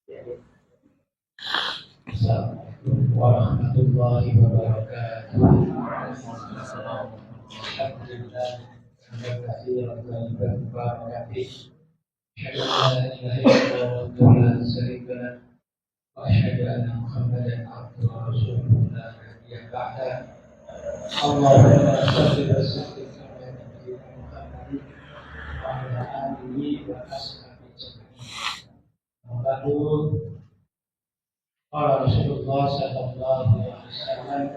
Assalamualaikum warahmatullahi wabarakatuh. Alhamdulillah, terima kasih Rabbana barakatuh. Asyhadu an la ilaha illallah wa la syarika lah wa asyhadu anna Muhammadan abduhu wa rasuluhu la nabiyya ba'da. Allahumma shalli wa sallim ala nabiyyina Muhammadin wa ala alihi wa ashabihi ajma'in. Qala Rasulullah sallallahu alaihi wasallam,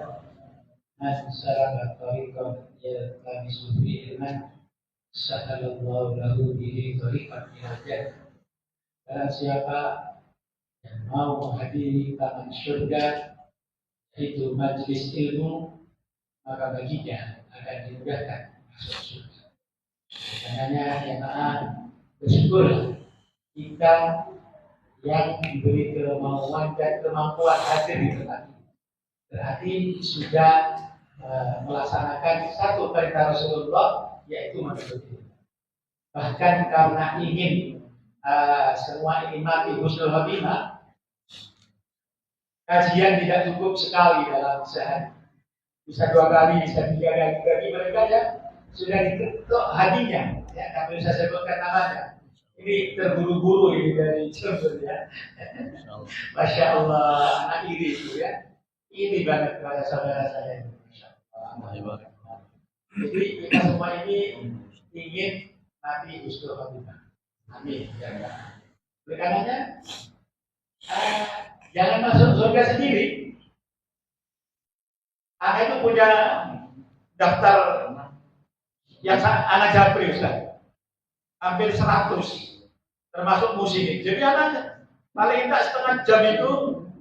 man salaka tariqan yaltamisu fihi ilman sahalallahu lahu bihi tariqan ila jannah. Barang siapa yang mau menghadiri taman surga, yaitu majelis ilmu, maka baginya akan dimudahkan masuk surga. Makanya jemaah bersyukurlah kita yang diberi kemauan dan kemampuan hadir di tempat ini. Berarti sudah melaksanakan satu perintah Rasulullah, yaitu menuntut ilmu. Bahkan karena ingin semua ini mati husnul khotimah, kajian tidak cukup sekali dalam sehari, bisa 2 kali, bisa 3 kali. Bagi mereka ya sudah diketok hatinya, ya, tapi saya sebutkan namanya. Ini terburu-buru ini dari Jember ya. Masya Allah, anak iri itu ya. Ini banget kepada saudara saya. Masya Allah. Jadi kita semua ini ingin mati husnul khotimah. Amin. Ya, oleh karenanya jangan masuk surga sendiri. Anak itu punya daftar yang anak japri Ustaz. Hampir 100. Termasuk musik. Jadi anak paling tidak setengah jam itu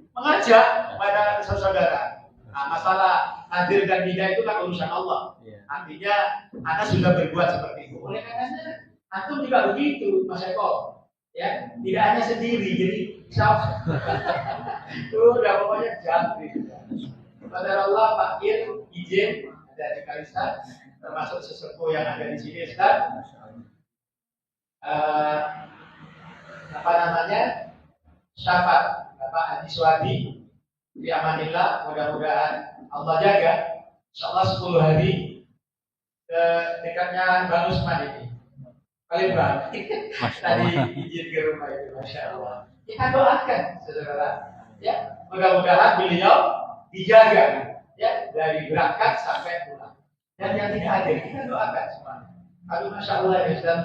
mengajak kepada saudara. Nah, masalah hadir dan tidak itu kan urusan Allah. Artinya anak sudah berbuat seperti itu. Oleh karenanya antum juga begitu, Mas Eko. Ya, tidak hanya sendiri. Jadi siapa? Itu udah pokoknya jam. Kepada Allah Pak Ir, izin dari Kalista, termasuk sesepuh yang ada di sini, Ustaz. Apa namanya, syafaat Bapak Haji Swadi di amanillah, mudah-mudahan Allah jaga. Insyaallah 10 hari ke dekatnya Bang Usman ini Palembang. Tadi izin ke rumah itu, Masya Allah. Kita doakan saudara ya, mudah-mudahan beliau dijaga ya dari berangkat sampai pulang. Dan yang tidak hadir kita doakan semua. Aduh, Masya Allah ya Ustaz.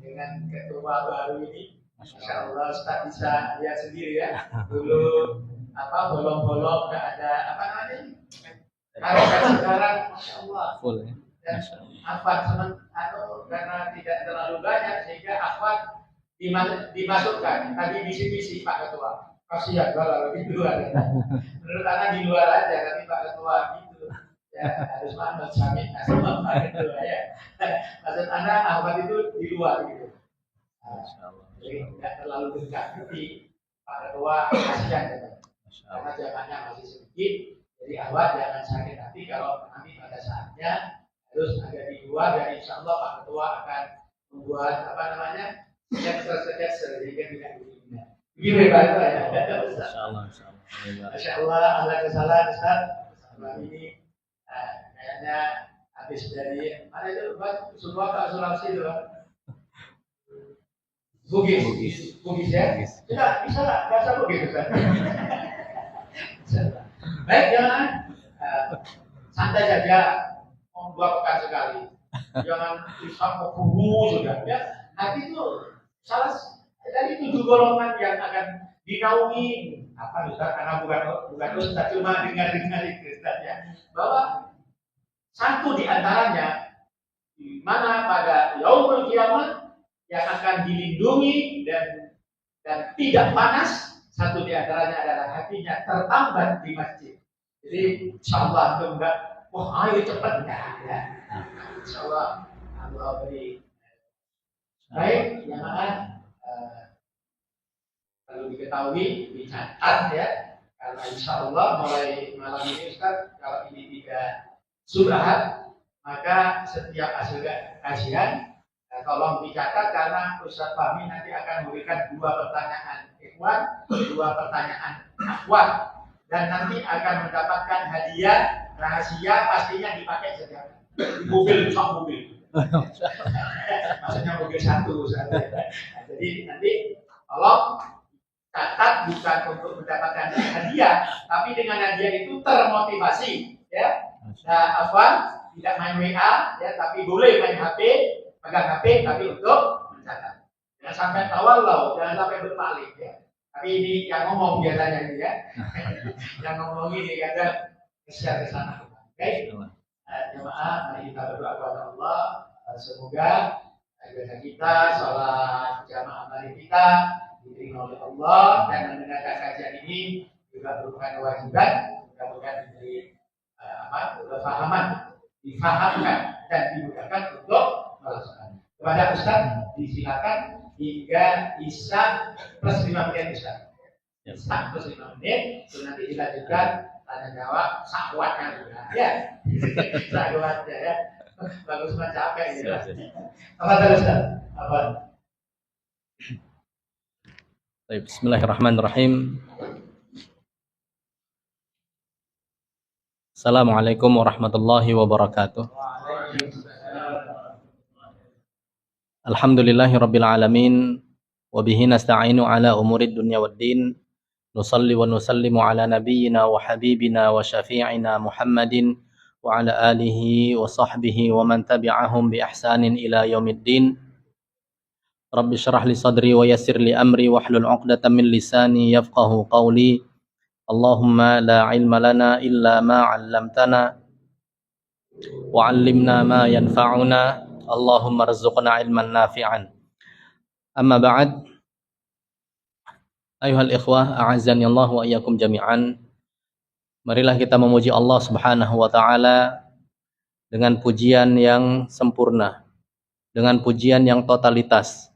Dengan ketua baru ini, Masya Allah, Ustaz bisa lihat sendiri ya. Dulu bolong-bolong nggak ada apa namanya? Karena sekarang, Masya Allah. Full ya. Dan afwan karena tidak terlalu banyak sehingga afwan dimasukkan. Tadi misi-misi Pak Ketua. Kasihan kalau di luar. Menurut anak di luar aja, tapi Pak Ketua gitu. Ya, harus manut samit sama Pak Ketua ya. Maksud anak Ahmad itu di luar gitu. Jadi tidak terlalu dekat. Jadi Pak Ketua kasihan ya. Karena jamannya masih sedikit. Jadi awal jangan sakit hati kalau nanti pada saatnya harus ada di luar, dan insya Allah Pak Ketua akan membuat apa namanya sketser sehingga tidak begini. Begini Pak Ketua ya. Masya Allah, Allah kesalahan Ustaz. Selama ini kayaknya habis dari mana itu Pak? Sumatera Sulawesi itu Pak. Bugis ya. Sudah bisa lah bahasa Bugis Ustaz. Baik jangan santai saja, membuat pekan sekali. Jangan bisa keburu sudah ya. Hati itu salah dari 7 golongan yang akan dinaungi apa Ustaz, karena bukan Ustaz, cuma dengar itu Ustaz ya. Bahwa satu di antaranya di mana pada yaumul kiamat yang akan dilindungi dan tidak panas, satu di antaranya adalah hatinya tertambat di masjid. Jadi insyaallah itu enggak, wah ayo cepat enggak ya. Insyaallah Allah beri. Baik, jemaah perlu diketahui, dicatat ya. Karena insyaallah mulai malam ini Ustaz, kalau ini tidak subhat, maka setiap hasil kajian tolong dicatat karena Ustaz Fahmi nanti akan memberikan 2 pertanyaan ikhwan, 2 pertanyaan akhwat, dan nanti akan mendapatkan hadiah rahasia, pastinya dipakai setiap mobil, sok mobil. Maksudnya mobil satu. Jadi nanti tolong catat, bukan untuk mendapatkan hadiah, tapi dengan hadiah itu termotivasi, ya. Nah, apa? Tidak main WA, ya, tapi boleh main HP, pegang HP, tapi untuk mencatat. Jangan sampai tawallau, jangan sampai berpaling, ya. Tapi ini yang ngomong biasanya ini, ya. Yang ngomong ini kadang share ke sana. Oke? Jemaah, mari kita berdoa kepada Allah. Semoga ibadah kita, sholat jamaah mari kita diterima oleh Allah, dan mendengarkan kajian ini juga merupakan kewajiban. Mudah-mudahan diberi kefahaman, difahamkan dan dimudahkan untuk melaksanakan. Kepada Ustaz disilakan hingga Isya plus 5 menit Ustaz. Isya plus 5 menit, nanti dilanjutkan tanya jawab sakwatnya juga. Ya, sakwatnya ya. Bagus banget capek ya. Apa tadi Ustaz? Apa? Baik, bismillahirrahmanirrahim. Assalamualaikum warahmatullahi wabarakatuh. Alhamdulillahirabbil alamin wa bihi nasta'inu ala umurid dunya waddin. Nusalli wa nusallimu ala nabiyyina wa habibina wa syafi'ina Muhammadin wa ala alihi wa sahbihi wa man tabi'ahum bi ihsanin ila yaumiddin. Rabbi syrah li sadri wa yassir li amri wahlul 'uqdatam min lisani yafqahu qawli. Allahumma la ilma lana illa ma 'allamtana wa 'allimna ma yanfa'una. Allahumma rzuqna ilman nafi'an. Amma ba'd. Ayuhal ikhwah, a'azzani Allah wa iyyakum jami'an. Marilah kita memuji Allah Subhanahu wa taala dengan pujian yang sempurna, dengan pujian yang totalitas.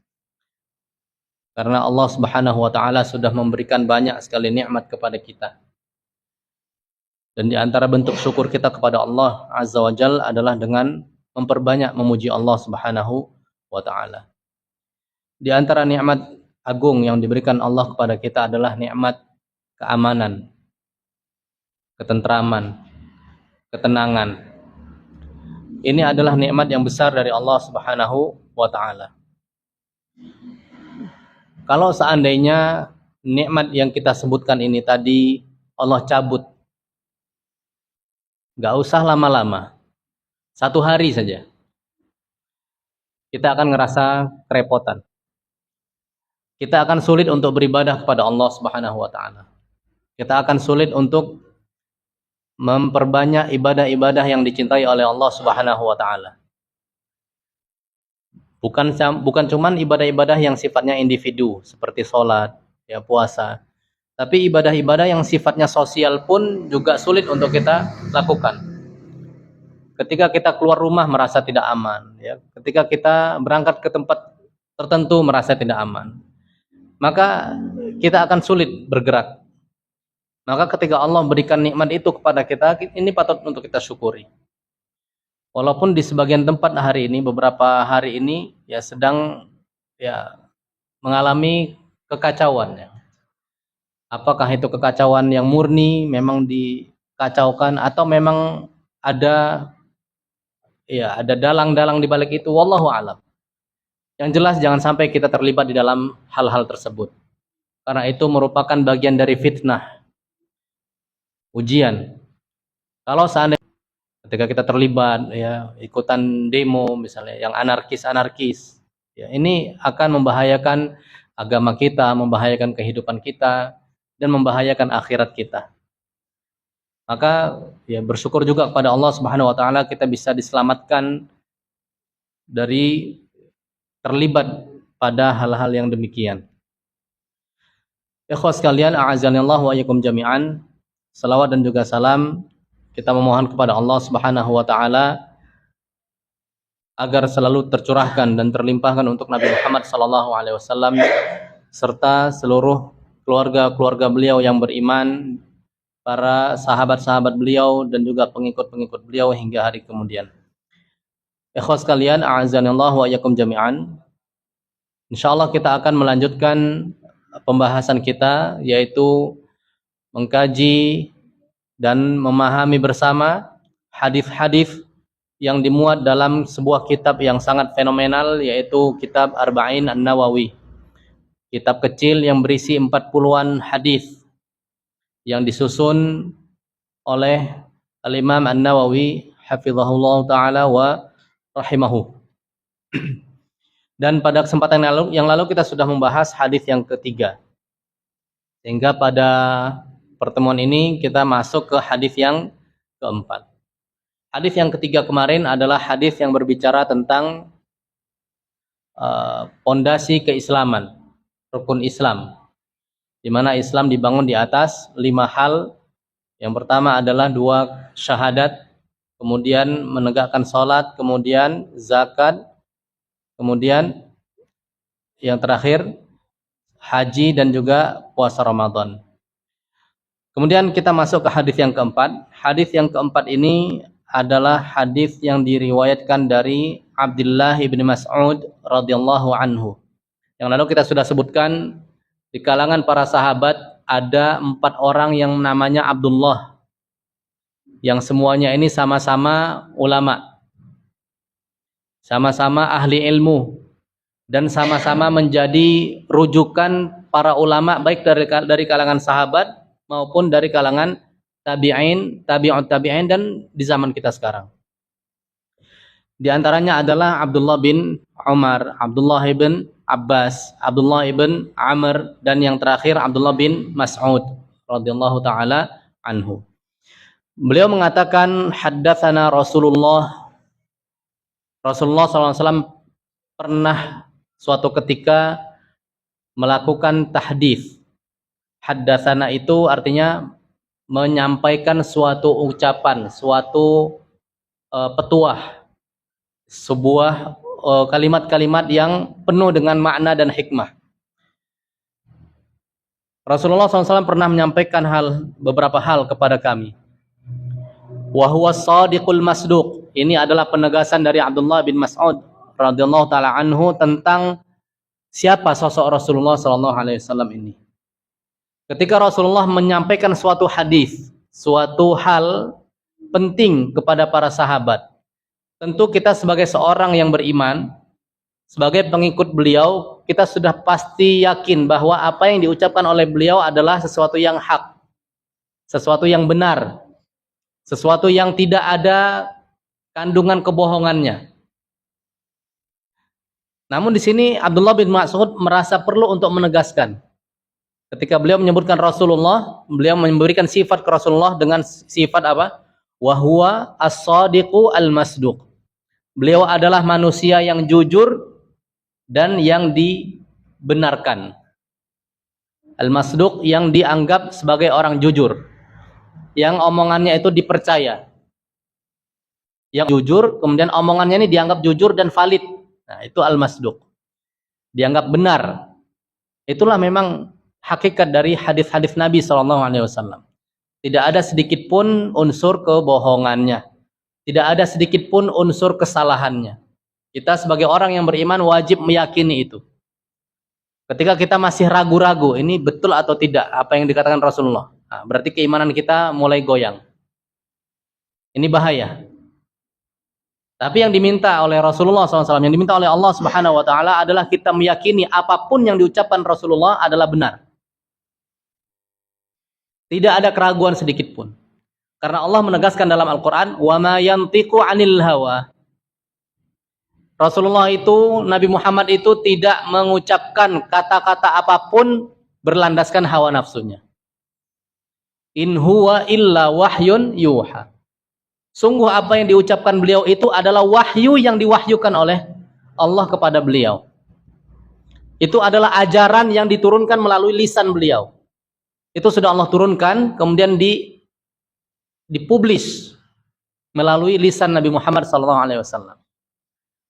Karena Allah Subhanahu wa taala sudah memberikan banyak sekali nikmat kepada kita. Dan di antara bentuk syukur kita kepada Allah Azza wa Jalla adalah dengan memperbanyak memuji Allah Subhanahu wa taala. Di antara nikmat agung yang diberikan Allah kepada kita adalah nikmat keamanan, ketentraman, ketenangan. Ini adalah nikmat yang besar dari Allah Subhanahu wa taala. Kalau seandainya nikmat yang kita sebutkan ini tadi Allah cabut, gak usah lama-lama, 1 hari saja, kita akan ngerasa kerepotan. Kita akan sulit untuk beribadah kepada Allah Subhanahu wa taala. Kita akan sulit untuk memperbanyak ibadah-ibadah yang dicintai oleh Allah Subhanahu wa taala. Bukan cuman ibadah-ibadah yang sifatnya individu seperti sholat, ya, puasa, tapi ibadah-ibadah yang sifatnya sosial pun juga sulit untuk kita lakukan. Ketika kita keluar rumah merasa tidak aman, ya, ketika kita berangkat ke tempat tertentu merasa tidak aman, maka kita akan sulit bergerak. Maka ketika Allah berikan nikmat itu kepada kita, ini patut untuk kita syukuri. Walaupun di sebagian tempat hari ini, beberapa hari ini ya sedang ya mengalami kekacauan, ya. Apakah itu kekacauan yang murni memang dikacaukan atau memang ada dalang-dalang di balik itu, wallahu a'lam. Yang jelas jangan sampai kita terlibat di dalam hal-hal tersebut. Karena itu merupakan bagian dari fitnah, ujian. Kalau seandainya ketika kita terlibat, ya, ikutan demo misalnya yang anarkis, ya, ini akan membahayakan agama kita, membahayakan kehidupan kita, dan membahayakan akhirat kita. Maka ya bersyukur juga kepada Allah Subhanahu wa taala kita bisa diselamatkan dari terlibat pada hal-hal yang demikian. Ikhwas sekalian, a'azanillahu wa iyyakum jami'an. Salawat dan juga salam kita memohon kepada Allah Subhanahu wa taala agar selalu tercurahkan dan terlimpahkan untuk Nabi Muhammad sallallahu alaihi wasallam serta seluruh keluarga-keluarga beliau yang beriman, para sahabat-sahabat beliau dan juga pengikut-pengikut beliau hingga hari kemudian. Ikhwas sekalian, a'azanallahu wa iyyakum jami'an. Insyaallah kita akan melanjutkan pembahasan kita, yaitu mengkaji dan memahami bersama hadis-hadis yang dimuat dalam sebuah kitab yang sangat fenomenal, yaitu kitab Arba'in An-Nawawi. Kitab kecil yang berisi 40-an hadis yang disusun oleh Al-Imam An-Nawawi hafizahullah ta'ala wa rahimahu. Dan pada kesempatan yang lalu kita sudah membahas hadis yang ketiga. Sehingga pada pertemuan ini kita masuk ke hadis yang keempat. Hadis yang ketiga kemarin adalah hadis yang berbicara tentang pondasi keislaman, rukun Islam, di mana Islam dibangun di atas 5 hal. Yang pertama adalah 2 syahadat, kemudian menegakkan salat, kemudian zakat, kemudian yang terakhir haji dan juga puasa Ramadan. Kemudian kita masuk ke hadis yang keempat. Hadis yang keempat ini adalah hadis yang diriwayatkan dari Abdullah bin Mas'ud radhiyallahu anhu. Yang lalu kita sudah sebutkan di kalangan para sahabat ada 4 orang yang namanya Abdullah, yang semuanya ini sama-sama ulama, sama-sama ahli ilmu, dan sama-sama menjadi rujukan para ulama baik dari kalangan sahabat maupun dari kalangan tabi'in, tabi'ut tabi'in, dan di zaman kita sekarang. Di antaranya adalah Abdullah bin Umar, Abdullah bin Abbas, Abdullah bin Amr, dan yang terakhir Abdullah bin Mas'ud radhiyallahu taala anhu. Beliau mengatakan haddatsana Rasulullah SAW pernah suatu ketika melakukan tahdits. Haddatsana itu artinya menyampaikan suatu ucapan, suatu petuah, sebuah kalimat-kalimat yang penuh dengan makna dan hikmah. Rasulullah SAW pernah menyampaikan beberapa hal kepada kami. Wa huwa shadiqul masduq. Ini adalah penegasan dari Abdullah bin Mas'ud radhiyallahu taala anhu tentang siapa sosok Rasulullah SAW ini. Ketika Rasulullah menyampaikan suatu hadis, suatu hal penting kepada para sahabat, tentu kita sebagai seorang yang beriman, sebagai pengikut beliau, kita sudah pasti yakin bahwa apa yang diucapkan oleh beliau adalah sesuatu yang hak, sesuatu yang benar, sesuatu yang tidak ada kandungan kebohongannya. Namun di sini Abdullah bin Mas'ud merasa perlu untuk menegaskan. Ketika beliau menyebutkan Rasulullah, beliau memberikan sifat ke Rasulullah dengan sifat apa? Wa huwa as-shadiqu al-masduq. Beliau adalah manusia yang jujur dan yang dibenarkan. Al-masduq yang dianggap sebagai orang jujur, yang omongannya itu dipercaya. Yang jujur, kemudian omongannya ini dianggap jujur dan valid. Nah, itu al-masduq. Dianggap benar. Itulah memang hakikat dari hadis-hadis Nabi SAW. Tidak ada sedikit pun unsur kebohongannya. Tidak ada sedikit pun unsur kesalahannya. Kita sebagai orang yang beriman wajib meyakini itu. Ketika kita masih ragu-ragu, ini betul atau tidak apa yang dikatakan Rasulullah, nah, berarti keimanan kita mulai goyang. Ini bahaya. Tapi yang diminta oleh Rasulullah SAW, yang diminta oleh Allah Subhanahu Wa Taala adalah kita meyakini apapun yang diucapkan Rasulullah adalah benar. Tidak ada keraguan sedikit pun. Karena Allah menegaskan dalam Al-Quran, wa ma yantiqu 'anil hawa. Rasulullah itu, Nabi Muhammad itu tidak mengucapkan kata-kata apapun berlandaskan hawa nafsunya. In huwa illa wahyun yuha. Sungguh apa yang diucapkan beliau itu adalah wahyu yang diwahyukan oleh Allah kepada beliau. Itu adalah ajaran yang diturunkan melalui lisan beliau. Itu sudah Allah turunkan, kemudian dipublish melalui lisan Nabi Muhammad SAW.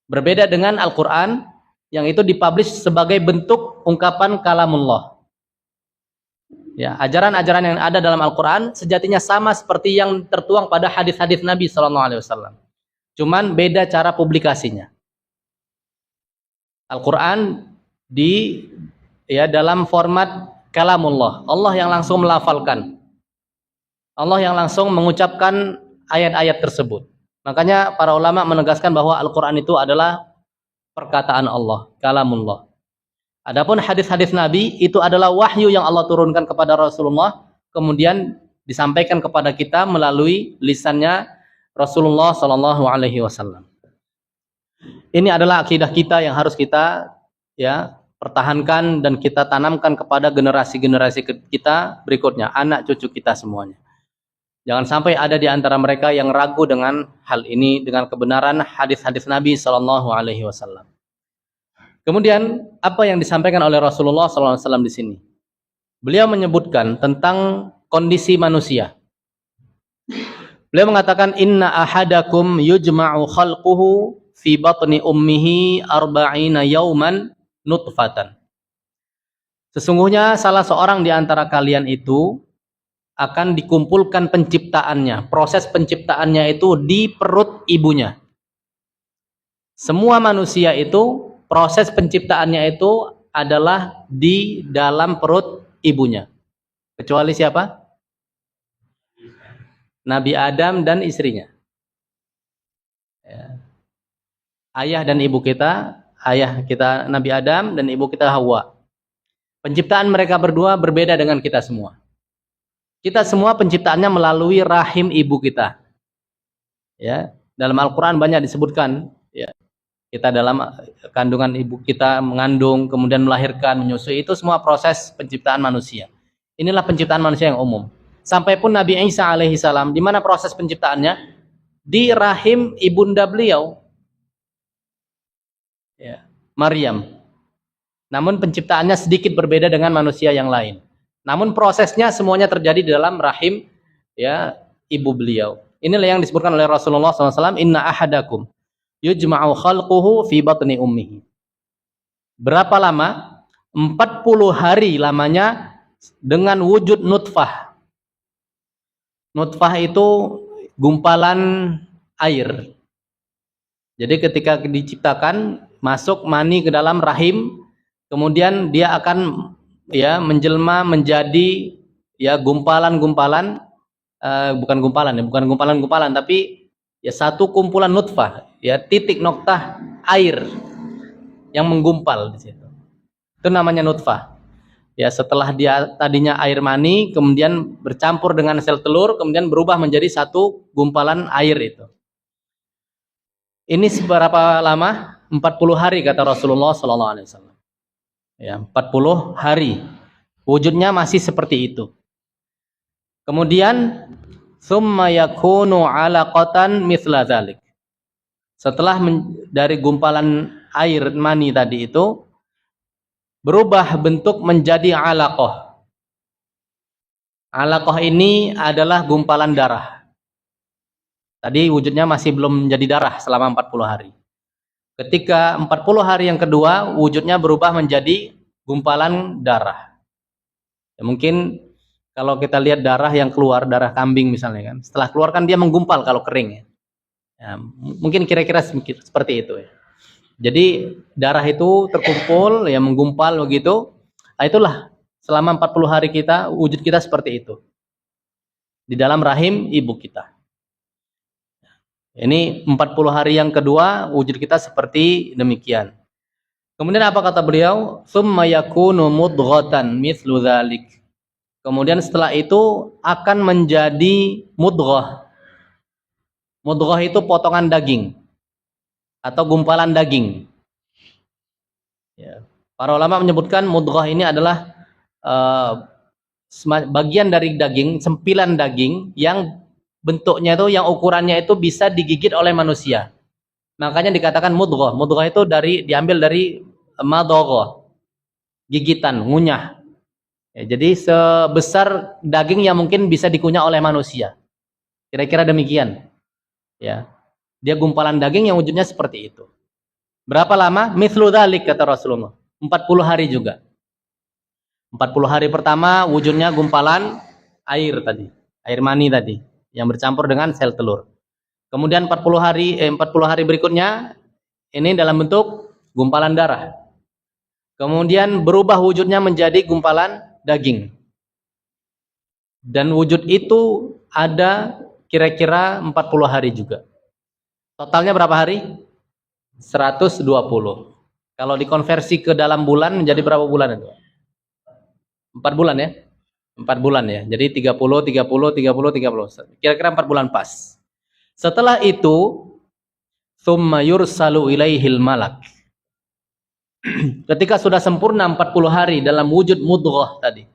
Berbeda dengan Al-Quran yang itu dipublish sebagai bentuk ungkapan kalamullah. Ya, ajaran-ajaran yang ada dalam Al-Quran sejatinya sama seperti yang tertuang pada hadis-hadis Nabi SAW. Cuman beda cara publikasinya. Al-Quran dalam format kalamullah. Allah yang langsung melafalkan. Allah yang langsung mengucapkan ayat-ayat tersebut. Makanya para ulama menegaskan bahwa Al-Quran itu adalah perkataan Allah, kalamullah. Adapun hadis-hadis Nabi itu adalah wahyu yang Allah turunkan kepada Rasulullah, kemudian disampaikan kepada kita melalui lisannya Rasulullah Shallallahu Alaihi Wasallam. Ini adalah akidah kita yang harus kita pertahankan dan kita tanamkan kepada generasi-generasi kita berikutnya, anak cucu kita semuanya. Jangan sampai ada di antara mereka yang ragu dengan hal ini, dengan kebenaran hadis-hadis Nabi Shallallahu Alaihi Wasallam. Kemudian apa yang disampaikan oleh Rasulullah Sallallahu Alaihi Wasallam di sini? Beliau menyebutkan tentang kondisi manusia. Beliau mengatakan inna ahadakum yujma'u khalquhu fi batni ummihi arba'ina yauman nutfatan. Sesungguhnya salah seorang di antara kalian itu akan dikumpulkan penciptaannya. Proses penciptaannya itu di perut ibunya. Semua manusia itu proses penciptaannya itu adalah di dalam perut ibunya. Kecuali siapa? Nabi Adam dan istrinya. Ayah dan ibu kita, ayah kita Nabi Adam dan ibu kita Hawa. Penciptaan mereka berdua berbeda dengan kita semua. Kita semua penciptaannya melalui rahim ibu kita. Ya, dalam Al-Qur'an banyak disebutkan, ya. Kita dalam kandungan ibu kita mengandung, kemudian melahirkan, menyusui, itu semua proses penciptaan manusia. Inilah penciptaan manusia yang umum. Sampai pun Nabi Isa alaihi salam, di mana proses penciptaannya? Di rahim ibunda beliau, ya, Maryam. Namun penciptaannya sedikit berbeda dengan manusia yang lain. Namun prosesnya semuanya terjadi di dalam rahim, ya, ibu beliau. Inilah yang disebutkan oleh Rasulullah SAW, inna ahadakum yujma'u khalquhu fi batni ummihi. Berapa lama? 40 hari lamanya dengan wujud nutfah. Nutfah itu gumpalan air. Jadi ketika diciptakan, masuk mani ke dalam rahim, kemudian dia akan menjelma menjadi gumpalan-gumpalan, bukan gumpalan, tapi satu kumpulan nutfah, titik noktah air yang menggumpal di situ. Itu namanya nutfah. Setelah dia tadinya air mani, kemudian bercampur dengan sel telur, kemudian berubah menjadi satu gumpalan air itu. Ini seberapa lama? 40 hari kata Rasulullah sallallahu alaihi wasallam. 40 hari. Wujudnya masih seperti itu. Kemudian summa yakunu 'alaqatan mithla dzalik. Setelah dari gumpalan air mani tadi itu berubah bentuk menjadi 'alaqah. 'Alaqah ini adalah gumpalan darah. Tadi wujudnya masih belum menjadi darah selama 40 hari. Ketika 40 hari yang kedua, wujudnya berubah menjadi gumpalan darah. Mungkin kalau kita lihat darah yang keluar, darah kambing misalnya kan, setelah keluar kan dia menggumpal kalau kering. Mungkin kira-kira seperti itu. Jadi darah itu terkumpul, menggumpal begitu. Itulah selama 40 hari kita, wujud kita seperti itu. Di dalam rahim ibu kita. Ini 40 hari yang kedua, wujud kita seperti demikian. Kemudian apa kata beliau? Tsumma yakunu mudghatan mithlu dzalik. Kemudian setelah itu akan menjadi mudghah. Mudghah itu potongan daging atau gumpalan daging. Para ulama menyebutkan mudghah ini adalah bagian dari daging, sempilan daging yang bentuknya itu, yang ukurannya itu bisa digigit oleh manusia. Makanya dikatakan mudghah. Mudghah itu diambil dari madghah, gigitan, ngunyah. Jadi sebesar daging yang mungkin bisa dikunyah oleh manusia. Kira-kira demikian. Dia gumpalan daging yang wujudnya seperti itu. Berapa lama? Mithlu dzalik kata Rasulullah. 40 hari juga. 40 hari pertama wujudnya gumpalan air tadi, air mani tadi, yang bercampur dengan sel telur. Kemudian 40 hari berikutnya ini dalam bentuk gumpalan darah. Kemudian berubah wujudnya menjadi gumpalan daging. Dan wujud itu ada kira-kira 40 hari juga. Totalnya berapa hari? 120. Kalau dikonversi ke dalam bulan menjadi berapa bulan itu? 4 bulan ya? 4 bulan ya. Jadi 30, 30, 30, 30. Kira-kira 4 bulan pas. Setelah itu, thumma yursalu ilaihil malak. Ketika sudah sempurna 40 hari dalam wujud mudghah tadi,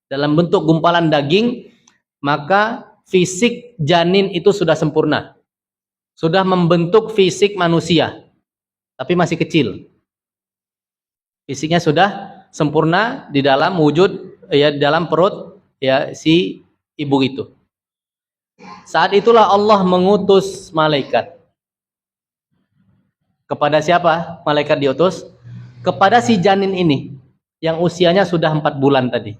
dalam bentuk gumpalan daging, maka fisik janin itu sudah sempurna. Sudah membentuk fisik manusia, tapi masih kecil. Fisiknya sudah sempurna di dalam wujud, ya, di dalam perut, ya, si ibu itu. Saat itulah Allah mengutus malaikat. Kepada siapa malaikat diutus? Kepada si janin ini yang usianya sudah 4 bulan tadi,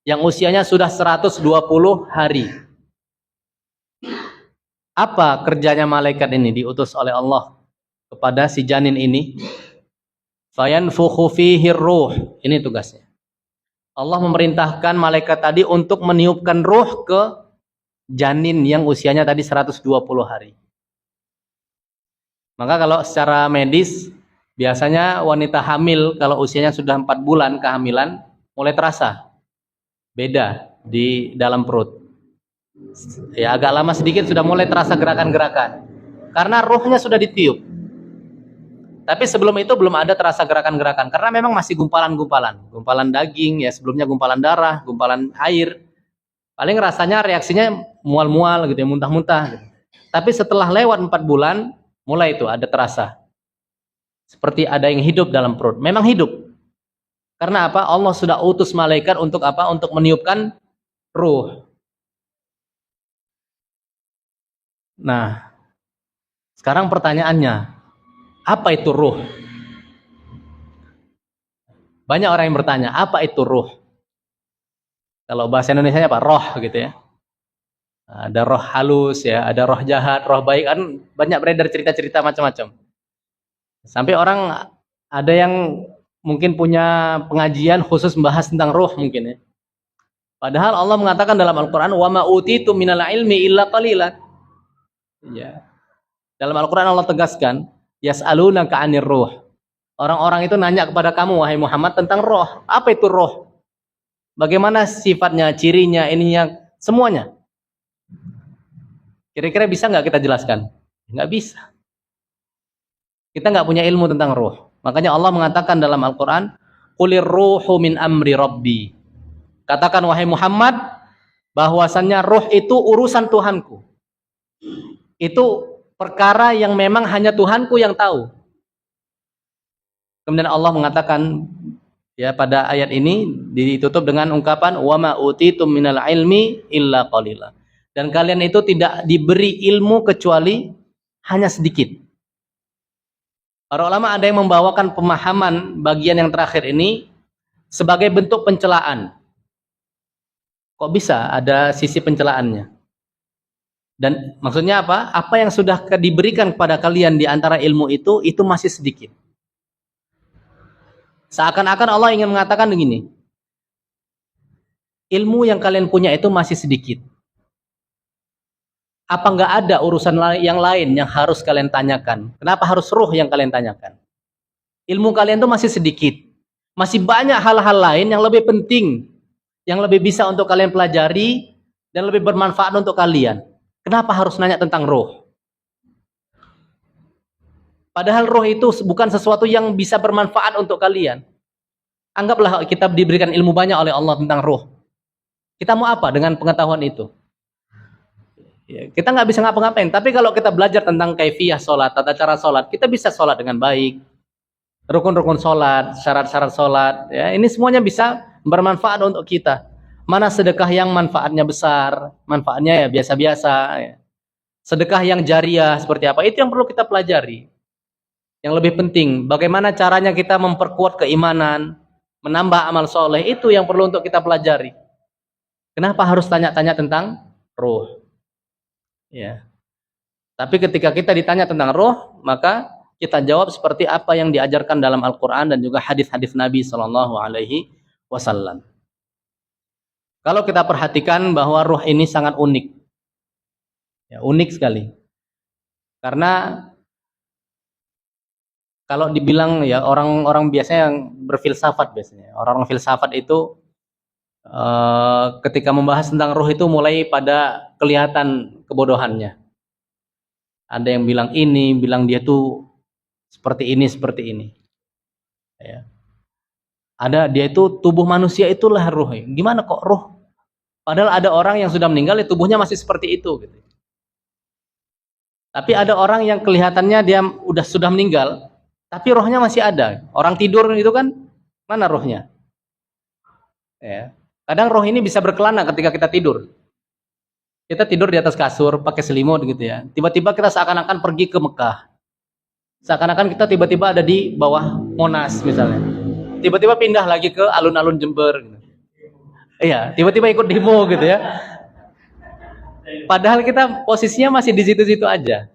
yang usianya sudah 120 hari. Apa kerjanya malaikat ini diutus oleh Allah kepada si janin ini? Fayanfukhu fihi ruh. Ini tugasnya. Allah memerintahkan malaikat tadi untuk meniupkan ruh ke janin yang usianya tadi 120 hari. Maka kalau secara medis, biasanya wanita hamil kalau usianya sudah 4 bulan kehamilan, mulai terasa beda di dalam perut. Ya, agak lama sedikit sudah mulai terasa gerakan-gerakan. Karena ruhnya sudah ditiup. Tapi sebelum itu belum ada terasa gerakan-gerakan. Karena memang masih gumpalan-gumpalan. Gumpalan daging, ya sebelumnya gumpalan darah, gumpalan air. Paling rasanya reaksinya mual-mual gitu ya, muntah-muntah gitu. Tapi setelah lewat 4 bulan, mulai itu ada terasa. Seperti ada yang hidup dalam perut. Memang hidup. Karena apa? Allah sudah utus malaikat untuk apa? Untuk meniupkan ruh. Nah, sekarang pertanyaannya, apa itu ruh? Banyak orang yang bertanya, apa itu ruh? Kalau bahasa Indonesianya apa? Roh gitu ya. Ada roh halus ya, ada roh jahat, roh baik, kan banyak beredar cerita-cerita macam-macam. Sampai orang ada yang mungkin punya pengajian khusus membahas tentang ruh mungkin ya. Padahal Allah mengatakan dalam Al-Qur'an, "Wa ma utitu minal ilmi illa qalilan." Ya. Dalam Al-Qur'an Allah tegaskan, "Yas'alunaka 'anir ruh." Orang-orang itu nanya kepada kamu wahai Muhammad tentang roh. Apa itu roh? Bagaimana sifatnya, cirinya, ininya, semuanya. Kira-kira bisa nggak kita jelaskan? Nggak bisa. Kita nggak punya ilmu tentang roh. Makanya Allah mengatakan dalam Al-Quran, "Qulir ruhu min amri rabbi." Katakan wahai Muhammad, bahwasannya roh itu urusan Tuhanku. Itu perkara yang memang hanya Tuhanku yang tahu. Kemudian Allah mengatakan ya pada ayat ini ditutup dengan ungkapan wa ma utitum minal ilmi illa qalila. Dan kalian itu tidak diberi ilmu kecuali hanya sedikit. Para ulama ada yang membawakan pemahaman bagian yang terakhir ini sebagai bentuk pencelaan. Kok bisa ada sisi pencelaannya? Dan maksudnya apa? Apa yang sudah diberikan kepada kalian di antara ilmu itu masih sedikit. Seakan-akan Allah ingin mengatakan begini, ilmu yang kalian punya itu masih sedikit. Apa nggak ada urusan yang lain yang harus kalian tanyakan? Kenapa harus ruh yang kalian tanyakan? Ilmu kalian itu masih sedikit. Masih banyak hal-hal lain yang lebih penting, yang lebih bisa untuk kalian pelajari dan lebih bermanfaat untuk kalian. Kenapa harus nanya tentang roh? Padahal roh itu bukan sesuatu yang bisa bermanfaat untuk kalian. Anggaplah kita diberikan ilmu banyak oleh Allah tentang roh. Kita mau apa dengan pengetahuan itu? Ya, kita nggak bisa ngapa-ngapain. Tapi kalau kita belajar tentang kaifiyah sholat, tata cara sholat, kita bisa sholat dengan baik. Rukun-rukun sholat, syarat-syarat sholat. Ya, ini semuanya bisa bermanfaat untuk kita. Mana sedekah yang manfaatnya besar, manfaatnya ya biasa-biasa. Ya. Sedekah yang jariah seperti apa, itu yang perlu kita pelajari. Yang lebih penting, bagaimana caranya kita memperkuat keimanan, menambah amal soleh, itu yang perlu untuk kita pelajari. Kenapa harus tanya-tanya tentang ruh? Ya. Tapi ketika kita ditanya tentang roh, maka kita jawab seperti apa yang diajarkan dalam Al-Quran dan juga hadis-hadis Nabi Shallallahu Alaihi Wasallam. Kalau kita perhatikan bahwa roh ini sangat unik, ya, unik sekali. Karena kalau dibilang ya orang-orang biasanya yang berfilsafat biasanya, orang filsafat itu ketika membahas tentang roh itu mulai pada kelihatan kebodohannya. Ada yang bilang ini, bilang dia tuh seperti ini, seperti ini. Ya. Ada dia itu tubuh manusia itulah roh. Gimana kok roh? Padahal ada orang yang sudah meninggal, ya tubuhnya masih seperti itu. Gitu. Tapi ada orang yang kelihatannya dia sudah meninggal, tapi rohnya masih ada. Orang tidur itu kan, mana rohnya? Ya. Kadang roh ini bisa berkelana ketika kita tidur. Kita tidur di atas kasur, pakai selimut gitu ya. Tiba-tiba kita seakan-akan pergi ke Mekah. Seakan-akan kita tiba-tiba ada di bawah Monas misalnya. Tiba-tiba pindah lagi ke alun-alun Jember. Gitu. Iya, tiba-tiba ikut demo gitu ya. Padahal kita posisinya masih di situ-situ aja.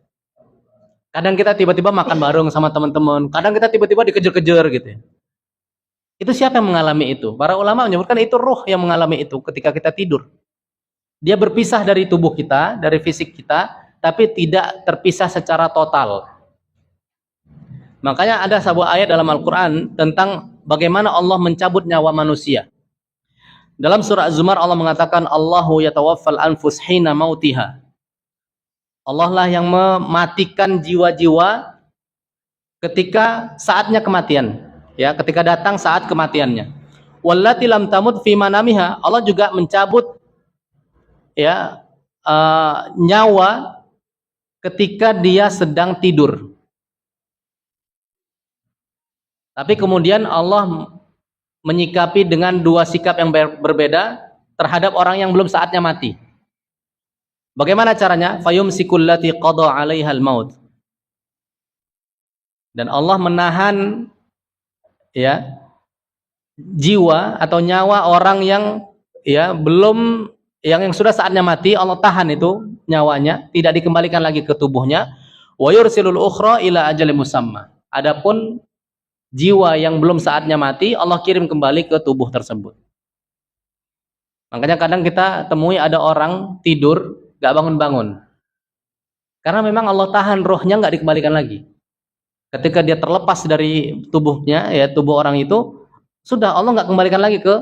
Kadang kita tiba-tiba makan bareng sama teman-teman. Kadang kita tiba-tiba dikejar-kejar gitu ya. Itu siapa yang mengalami itu? Para ulama menyebutkan itu roh yang mengalami itu ketika kita tidur. Dia berpisah dari tubuh kita, dari fisik kita, tapi tidak terpisah secara total. Makanya ada sebuah ayat dalam Al-Quran tentang bagaimana Allah mencabut nyawa manusia. Dalam surah Az-Zumar Allah mengatakan, Allahu yatawaffal anfus hina mautiha. Allah lah yang mematikan jiwa-jiwa ketika saatnya kematian. Ya, ketika datang saat kematiannya. Wallati lam tamut fi manamiha. Allah juga mencabut ya nyawa ketika dia sedang tidur. Tapi kemudian Allah menyikapi dengan dua sikap yang berbeda terhadap orang yang belum saatnya mati. Bagaimana caranya? Fayumsikul lati qada 'alaihal maut. Dan Allah menahan ya jiwa atau nyawa orang yang ya belum yang sudah saatnya mati, Allah tahan itu nyawanya, tidak dikembalikan lagi ke tubuhnya. Wa yursilul ukhra ila ajalin musamma. Adapun jiwa yang belum saatnya mati, Allah kirim kembali ke tubuh tersebut. Makanya kadang kita temui ada orang tidur gak bangun-bangun. Karena memang Allah tahan rohnya gak dikembalikan lagi. Ketika dia terlepas dari tubuhnya, ya tubuh orang itu, sudah Allah gak kembalikan lagi ke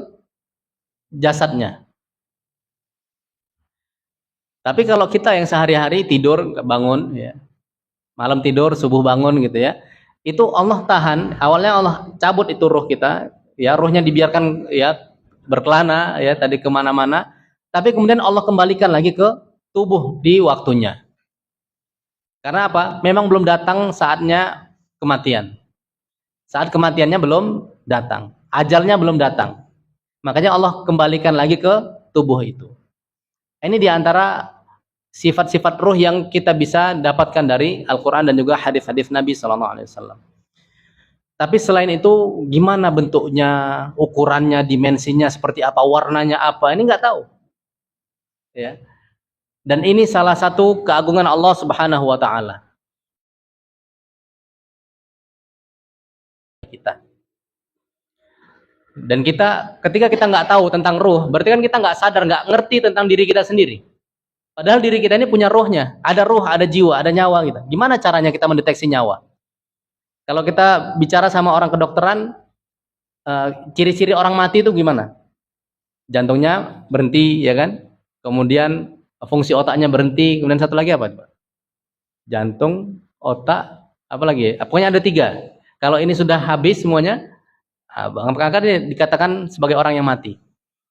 jasadnya. Tapi kalau kita yang sehari-hari tidur bangun ya. Malam tidur, subuh bangun gitu ya. Itu Allah tahan, awalnya Allah cabut itu roh kita, ya rohnya dibiarkan ya berkelana ya tadi kemana-mana. Tapi kemudian Allah kembalikan lagi ke tubuh di waktunya. Karena apa? Memang belum datang saatnya kematian. Saat kematiannya belum datang. Ajalnya belum datang. Makanya Allah kembalikan lagi ke tubuh itu. Ini diantara sifat-sifat ruh yang kita bisa dapatkan dari Al-Quran dan juga hadis-hadis Nabi SAW. Tapi selain itu, gimana bentuknya, ukurannya, dimensinya, seperti apa, warnanya apa, ini nggak tahu. Ya. Dan ini salah satu keagungan Allah Subhanahu Wa Taala. Dan kita, ketika kita nggak tahu tentang ruh, berarti kan kita nggak sadar, nggak ngerti tentang diri kita sendiri. Padahal diri kita ini punya ruhnya, ada ruh, ada jiwa, ada nyawa kita. Gimana caranya kita mendeteksi nyawa? Kalau kita bicara sama orang kedokteran, ciri-ciri orang mati itu gimana? Jantungnya berhenti, ya kan? Kemudian fungsi otaknya berhenti, kemudian satu lagi apa? Jantung, otak, apa lagi? Pokoknya ada 3. Kalau ini sudah habis semuanya, maka dikatakan sebagai orang yang mati.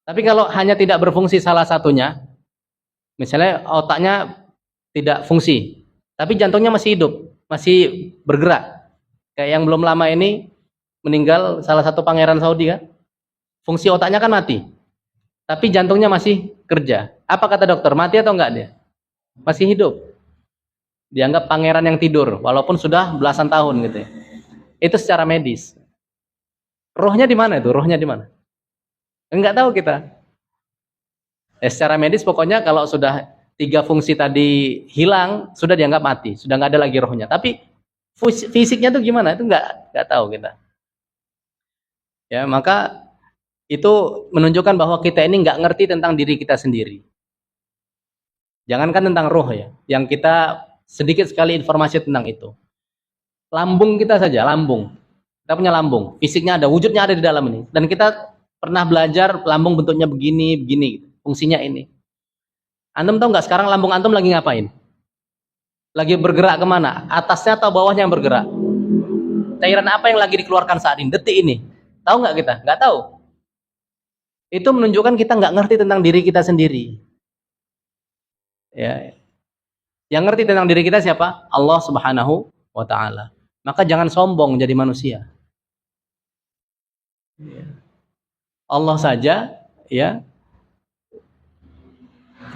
Tapi kalau hanya tidak berfungsi salah satunya, misalnya otaknya tidak fungsi, tapi jantungnya masih hidup, masih bergerak. Kayak yang belum lama ini meninggal salah satu pangeran Saudi kan, fungsi otaknya kan mati, tapi jantungnya masih kerja. Apa kata dokter? Mati atau enggak dia? Masih hidup. Dianggap pangeran yang tidur, walaupun sudah belasan tahun gitu ya. Itu secara medis. Rohnya di mana itu? Rohnya di mana? Enggak tahu kita. Secara medis pokoknya kalau sudah 3 fungsi tadi hilang, sudah dianggap mati, sudah nggak ada lagi rohnya. Tapi fisiknya tuh gimana? Itu nggak tahu kita. Ya, maka itu menunjukkan bahwa kita ini nggak ngerti tentang diri kita sendiri. Jangankan tentang roh ya, yang kita sedikit sekali informasi tentang itu. Lambung kita saja, lambung. Kita punya lambung, fisiknya ada, wujudnya ada di dalam ini. Dan kita pernah belajar lambung bentuknya begini, begini, fungsinya ini. Antum tahu nggak sekarang lambung antum lagi ngapain? Lagi bergerak kemana? Atasnya atau bawahnya yang bergerak? Cairan apa yang lagi dikeluarkan saat ini? Detik ini. Tahu nggak kita? Nggak tahu. Itu menunjukkan kita nggak ngerti tentang diri kita sendiri. Ya. Yang ngerti tentang diri kita siapa? Allah Subhanahu wa Ta'ala. Maka jangan sombong jadi manusia. Allah saja ya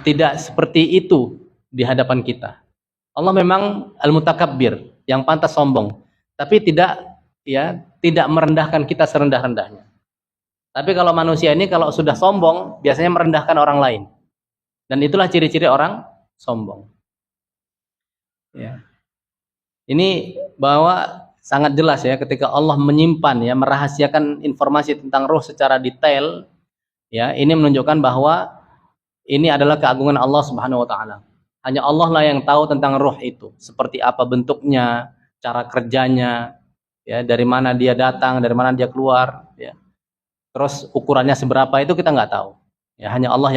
tidak seperti itu di hadapan kita. Allah memang al-mutakabbir, yang pantas sombong, tapi tidak merendahkan kita serendah-rendahnya. Tapi kalau manusia ini kalau sudah sombong biasanya merendahkan orang lain. Dan itulah ciri-ciri orang sombong. Ya. Ini bahwa sangat jelas ya ketika Allah menyimpan ya, merahasiakan informasi tentang roh secara detail ya, ini menunjukkan bahwa ini adalah keagungan Allah Subhanahu wa Ta'ala. Hanya Allah lah yang tahu tentang roh itu, seperti apa bentuknya, cara kerjanya, ya, dari mana dia datang, dari mana dia keluar, ya. Terus ukurannya seberapa itu kita nggak tahu. Ya, hanya Allah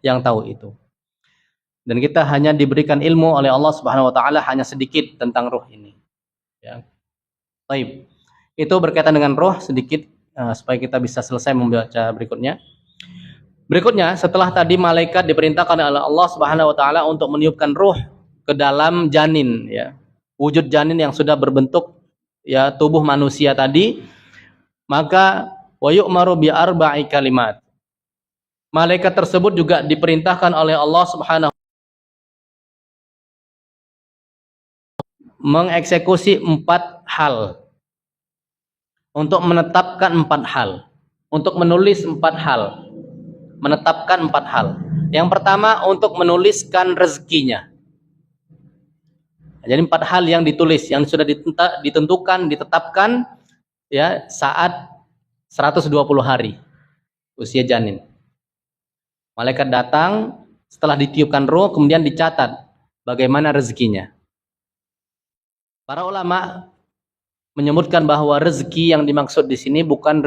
yang tahu itu. Dan kita hanya diberikan ilmu oleh Allah Subhanahu wa Ta'ala hanya sedikit tentang roh ini. Ya. Baik. Itu berkaitan dengan roh sedikit supaya kita bisa selesai membaca berikutnya. Berikutnya, setelah tadi malaikat diperintahkan oleh Allah Subhanahu wa Ta'ala untuk meniupkan ruh ke dalam janin ya. Wujud janin yang sudah berbentuk ya tubuh manusia tadi, maka wa yu'maru bi arba'i kalimat. Malaikat tersebut juga diperintahkan oleh Allah Subhanahu mengeksekusi 4 hal. Untuk menetapkan 4 hal. Untuk menulis 4 hal. Menetapkan 4 hal. Yang pertama untuk menuliskan rezekinya. Jadi 4 hal yang ditulis, yang sudah ditentukan, ditetapkan ya saat 120 hari usia janin. Malaikat datang, setelah ditiupkan roh, kemudian dicatat bagaimana rezekinya. Para ulama menyebutkan bahwa rezeki yang dimaksud di sini bukan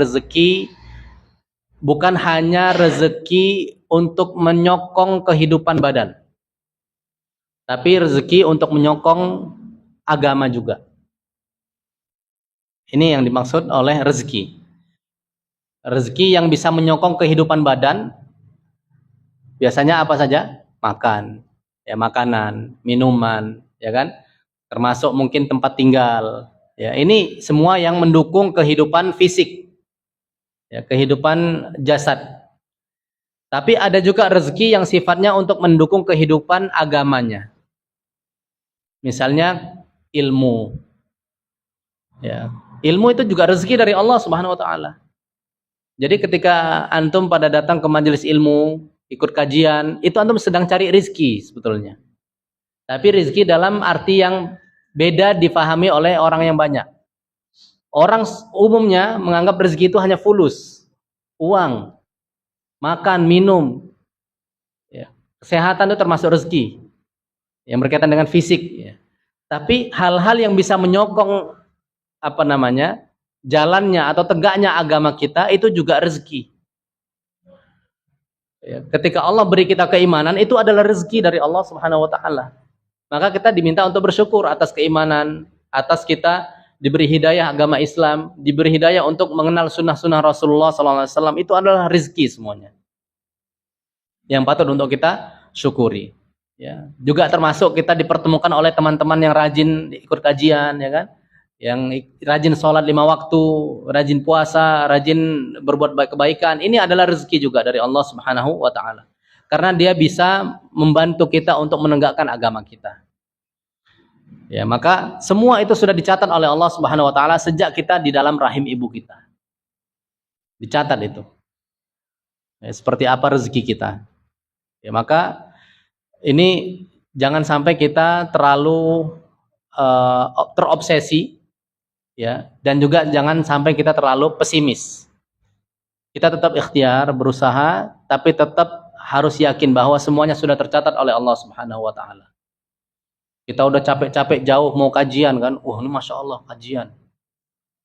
hanya rezeki untuk menyokong kehidupan badan, tapi rezeki untuk menyokong agama juga. Ini yang dimaksud oleh rezeki. Rezeki yang bisa menyokong kehidupan badan biasanya apa saja? Makan, ya, makanan, minuman, ya kan? Termasuk mungkin tempat tinggal. Ya, ini semua yang mendukung kehidupan fisik. Ya, kehidupan jasad. Tapi ada juga rezeki yang sifatnya untuk mendukung kehidupan agamanya. Misalnya ilmu. Ya, ilmu itu juga rezeki dari Allah Subhanahu wa Ta'ala. Jadi ketika antum pada datang ke majelis ilmu, ikut kajian, itu antum sedang cari rezeki sebetulnya. Tapi rezeki dalam arti yang beda dipahami oleh orang yang banyak. Orang umumnya menganggap rezeki itu hanya fulus, uang, makan, minum, ya. Kesehatan itu termasuk rezeki yang berkaitan dengan fisik. Ya. Tapi hal-hal yang bisa menyokong jalannya atau tegaknya agama kita itu juga rezeki. Ya. Ketika Allah beri kita keimanan, itu adalah rezeki dari Allah Subhanahu wa Ta'ala. Maka kita diminta untuk bersyukur atas keimanan, atas kita diberi hidayah agama Islam, diberi hidayah untuk mengenal sunnah-sunnah Rasulullah SAW. Itu adalah rezeki semuanya yang patut untuk kita syukuri. Ya. Juga termasuk kita dipertemukan oleh teman-teman yang rajin ikut kajian, ya kan? Yang rajin sholat 5 waktu, rajin puasa, rajin berbuat kebaikan. Ini adalah rezeki juga dari Allah Subhanahu wa Ta'ala. Karena dia bisa membantu kita untuk menegakkan agama kita. Ya, maka semua itu sudah dicatat oleh Allah Subhanahu wa Ta'ala sejak kita di dalam rahim ibu kita. Dicatat itu. Ya, seperti apa rezeki kita. Ya, maka ini jangan sampai kita terlalu terobsesi, ya, dan juga jangan sampai kita terlalu pesimis. Kita tetap ikhtiar, berusaha, tapi tetap harus yakin bahwa semuanya sudah tercatat oleh Allah Subhanahu wa taala. Kita udah capek-capek jauh mau kajian kan. Ini Masya Allah kajian.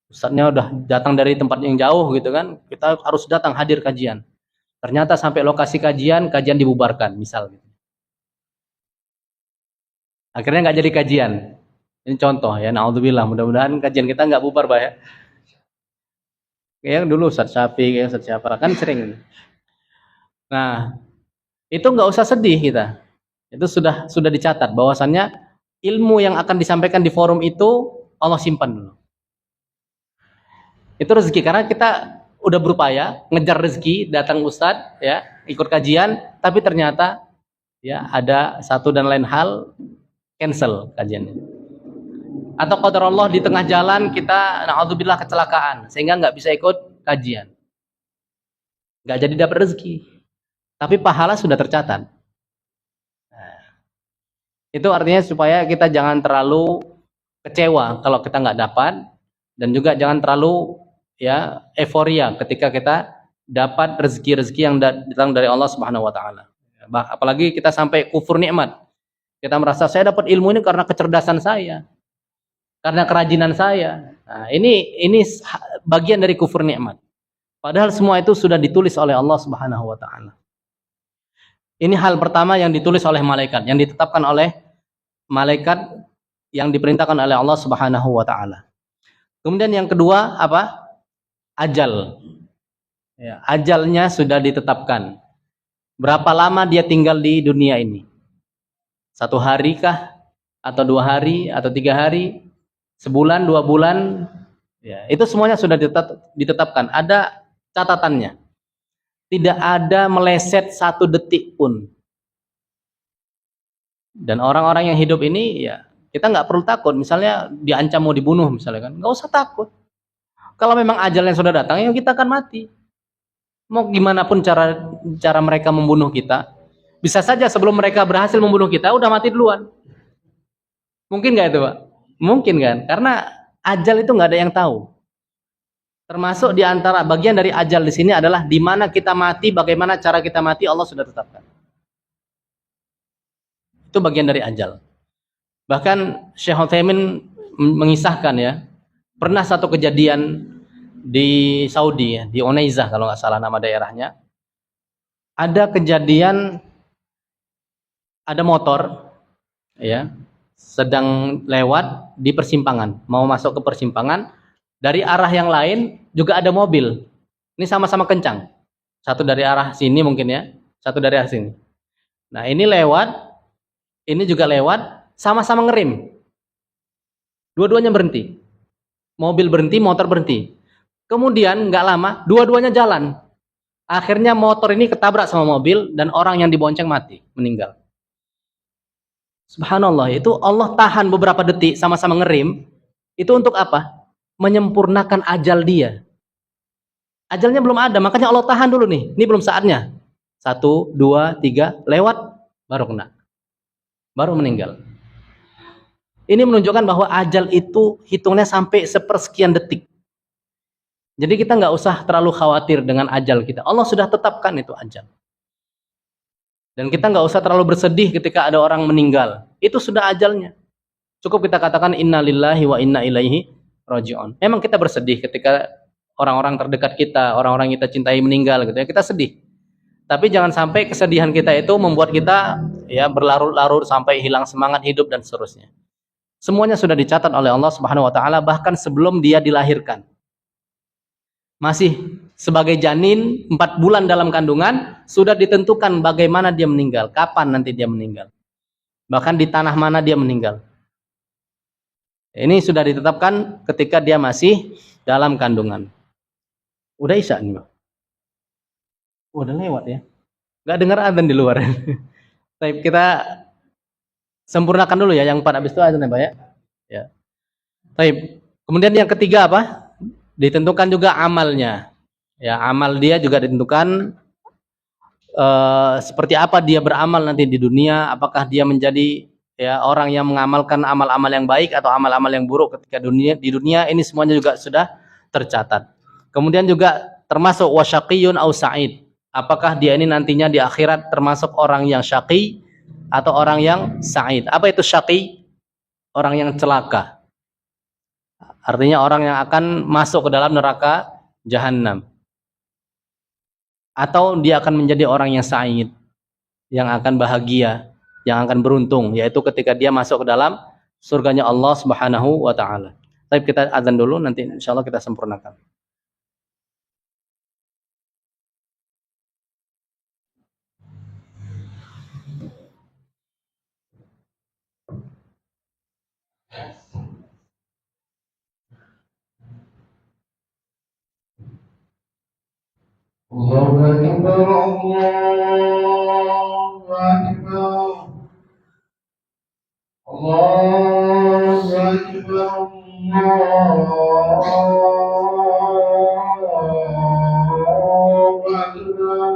Ustadznya udah datang dari tempat yang jauh gitu kan. Kita harus datang hadir kajian. Ternyata sampai lokasi kajian dibubarkan misal. Akhirnya nggak jadi kajian. Ini contoh ya, naudzubillah. Mudah-mudahan kajian kita nggak bubar, Pak ya. Kayak dulu Ustadz Syafiq, kayak Ustadz siapa kan sering. Nah, itu nggak usah sedih kita. Itu sudah dicatat bahwasannya ilmu yang akan disampaikan di forum itu Allah simpan dulu. Itu rezeki karena kita udah berupaya ngejar rezeki, datang Ustadz ya, ikut kajian, tapi ternyata ya ada satu dan lain hal cancel kajiannya. Atau qadarullah di tengah jalan kita naudzubillah kecelakaan sehingga nggak bisa ikut kajian. Nggak jadi dapat rezeki. Tapi pahala sudah tercatat. Nah, itu artinya supaya kita jangan terlalu kecewa kalau kita nggak dapat, dan juga jangan terlalu ya euforia ketika kita dapat rezeki-rezeki yang datang dari Allah Subhanahu wa taala. Apalagi kita sampai kufur nikmat. Kita merasa saya dapat ilmu ini karena kecerdasan saya, karena kerajinan saya. Nah, ini bagian dari kufur nikmat. Padahal semua itu sudah ditulis oleh Allah Subhanahu wa taala. Ini hal pertama yang ditulis oleh malaikat, yang ditetapkan oleh malaikat yang diperintahkan oleh Allah Subhanahu wa taala. Kemudian yang kedua apa? Ajal. Ya, ajalnya sudah ditetapkan. Berapa lama dia tinggal di dunia ini? 1 hari kah? Atau 2 hari? Atau 3 hari? Sebulan, 2 bulan? Ya, itu semuanya sudah ditetapkan. Ada catatannya. Tidak ada meleset 1 detik pun. Dan orang-orang yang hidup ini ya kita nggak perlu takut. Misalnya diancam mau dibunuh misalnya kan, nggak usah takut. Kalau memang ajalnya sudah datang, ya kita akan mati. Mau gimana pun cara mereka membunuh kita, bisa saja sebelum mereka berhasil membunuh kita udah mati duluan. Mungkin nggak itu, Pak? Mungkin kan? Karena ajal itu nggak ada yang tahu. Termasuk di antara bagian dari ajal di sini adalah di mana kita mati, bagaimana cara kita mati Allah sudah tetapkan. Itu bagian dari ajal. Bahkan Syekh Utsaimin mengisahkan ya, pernah satu kejadian di Saudi ya, di Unaizah kalau nggak salah nama daerahnya. Ada kejadian ada motor ya sedang lewat di persimpangan, mau masuk ke persimpangan. Dari arah yang lain juga ada mobil. Ini sama-sama kencang. Satu dari arah sini mungkin ya, satu dari arah sini. Nah, ini lewat, ini juga lewat, sama-sama ngerem. Dua-duanya berhenti. Mobil berhenti, motor berhenti. Kemudian nggak lama, dua-duanya jalan. Akhirnya motor ini ketabrak sama mobil dan orang yang dibonceng mati, meninggal. Subhanallah, itu Allah tahan beberapa detik sama-sama ngerem. Itu untuk apa? Menyempurnakan ajal dia. Ajalnya belum ada, makanya Allah tahan dulu nih. Ini belum saatnya. 1, 2, 3, lewat, baru kena. Baru meninggal. Ini menunjukkan bahwa ajal itu hitungnya sampai sepersekian detik. Jadi kita nggak usah terlalu khawatir dengan ajal kita. Allah sudah tetapkan itu ajal. Dan kita nggak usah terlalu bersedih ketika ada orang meninggal. Itu sudah ajalnya. Cukup kita katakan inna lillahi wa inna ilaihi raji'un. Memang kita bersedih ketika orang-orang terdekat kita, orang-orang yang kita cintai meninggal gitu ya. Kita sedih. Tapi jangan sampai kesedihan kita itu membuat kita ya berlarut-larut sampai hilang semangat hidup dan seterusnya. Semuanya sudah dicatat oleh Allah Subhanahu wa taala bahkan sebelum dia dilahirkan. Masih sebagai janin 4 bulan dalam kandungan sudah ditentukan bagaimana dia meninggal, kapan nanti dia meninggal. Bahkan di tanah mana dia meninggal. Ini sudah ditetapkan ketika dia masih dalam kandungan. Udah isya nih, Pak. Udah lewat ya. Nggak dengar adzan di luar. Baik, kita sempurnakan dulu ya yang 4 habis itu adzan ya, Pak ya. Ya. Baik. Kemudian yang ketiga apa? Ditentukan juga amalnya. Ya, amal dia juga ditentukan seperti apa dia beramal nanti di dunia, apakah dia menjadi ya orang yang mengamalkan amal-amal yang baik atau amal-amal yang buruk ketika di dunia, ini semuanya juga sudah tercatat. Kemudian juga termasuk wasyaqiyun au sa'id. Apakah dia ini nantinya di akhirat termasuk orang yang syaqi atau orang yang sa'id. Apa itu syaqi? Orang yang celaka. Artinya orang yang akan masuk ke dalam neraka jahanam. Atau dia akan menjadi orang yang sa'id, yang akan bahagia, yang akan beruntung, yaitu ketika dia masuk ke dalam surganya Allah Subhanahu wa taala. Tapi kita azan dulu, nanti insyaallah kita sempurnakan. Allahu Akbar, Allahu Akbar, Allahu Akbar, Allahu Akbar.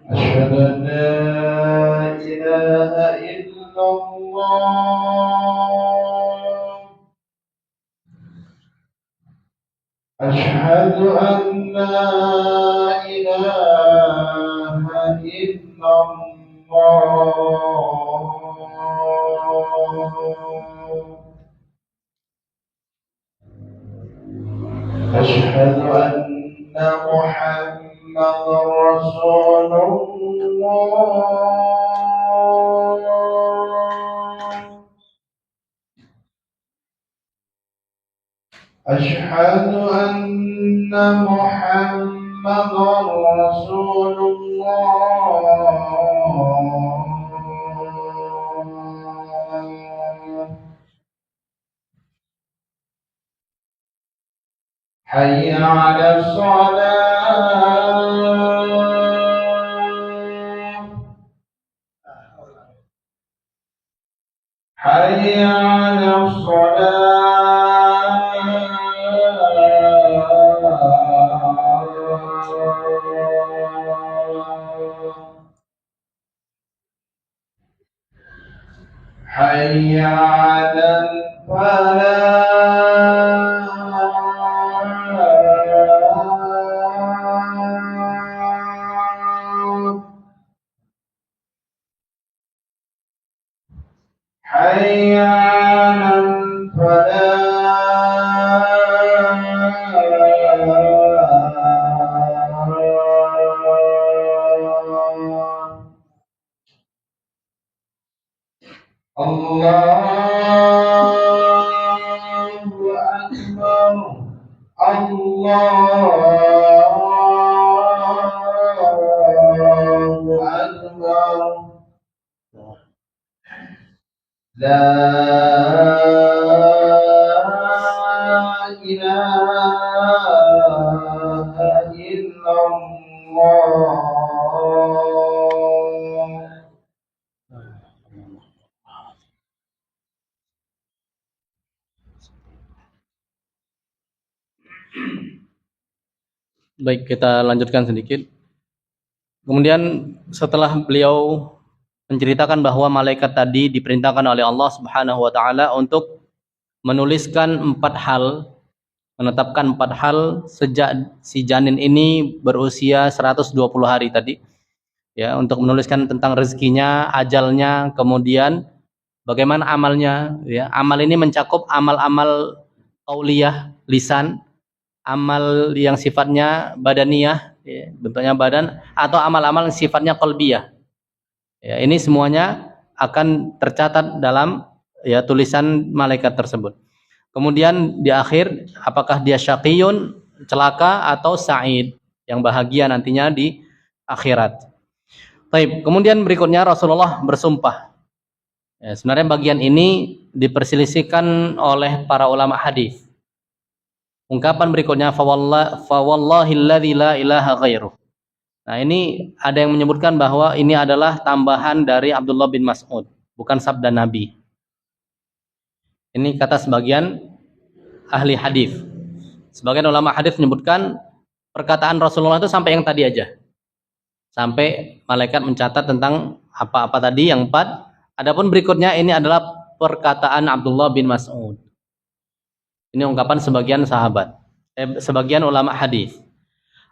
Asyhadu an la ilaha illallah. أشهد أن لا إله إلا الله. أشهد أن محمدا رسول الله. أشهد أن محمدا رسول الله. حي على الصلاة. حي على الصلاة. حي على الفلاح. حي على الفلاح. الله أكبر، الله أكبر. لا إله إلا الله. Baik, kita lanjutkan sedikit. Kemudian setelah beliau menceritakan bahwa malaikat tadi diperintahkan oleh Allah Subhanahu wa taala untuk menuliskan 4 hal, menetapkan 4 hal sejak si janin ini berusia 120 hari tadi. Ya, untuk menuliskan tentang rezekinya, ajalnya, kemudian bagaimana amalnya, ya. Amal ini mencakup amal-amal qauliyah, lisan, amal yang sifatnya badaniyah, ya, bentuknya badan, atau amal-amal yang sifatnya qalbiyah. Ya, ini semuanya akan tercatat dalam ya tulisan malaikat tersebut. Kemudian di akhir, apakah dia syaqiyun, celaka, atau sa'id, yang bahagia nantinya di akhirat. Baik, kemudian berikutnya Rasulullah bersumpah. Ya, sebenarnya bagian ini diperselisihkan oleh para ulama hadis. Ungkapan berikutnya fawallahilladzi la ilaha ghairuh. Nah, ini ada yang menyebutkan bahwa ini adalah tambahan dari Abdullah bin Mas'ud, bukan sabda Nabi. Ini kata sebagian ahli hadis. Sebagian ulama hadis menyebutkan perkataan Rasulullah itu sampai yang tadi aja. Sampai malaikat mencatat tentang apa-apa tadi yang 4. Adapun berikutnya ini adalah perkataan Abdullah bin Mas'ud. Ini ungkapan sebagian sahabat, sebagian ulama hadis.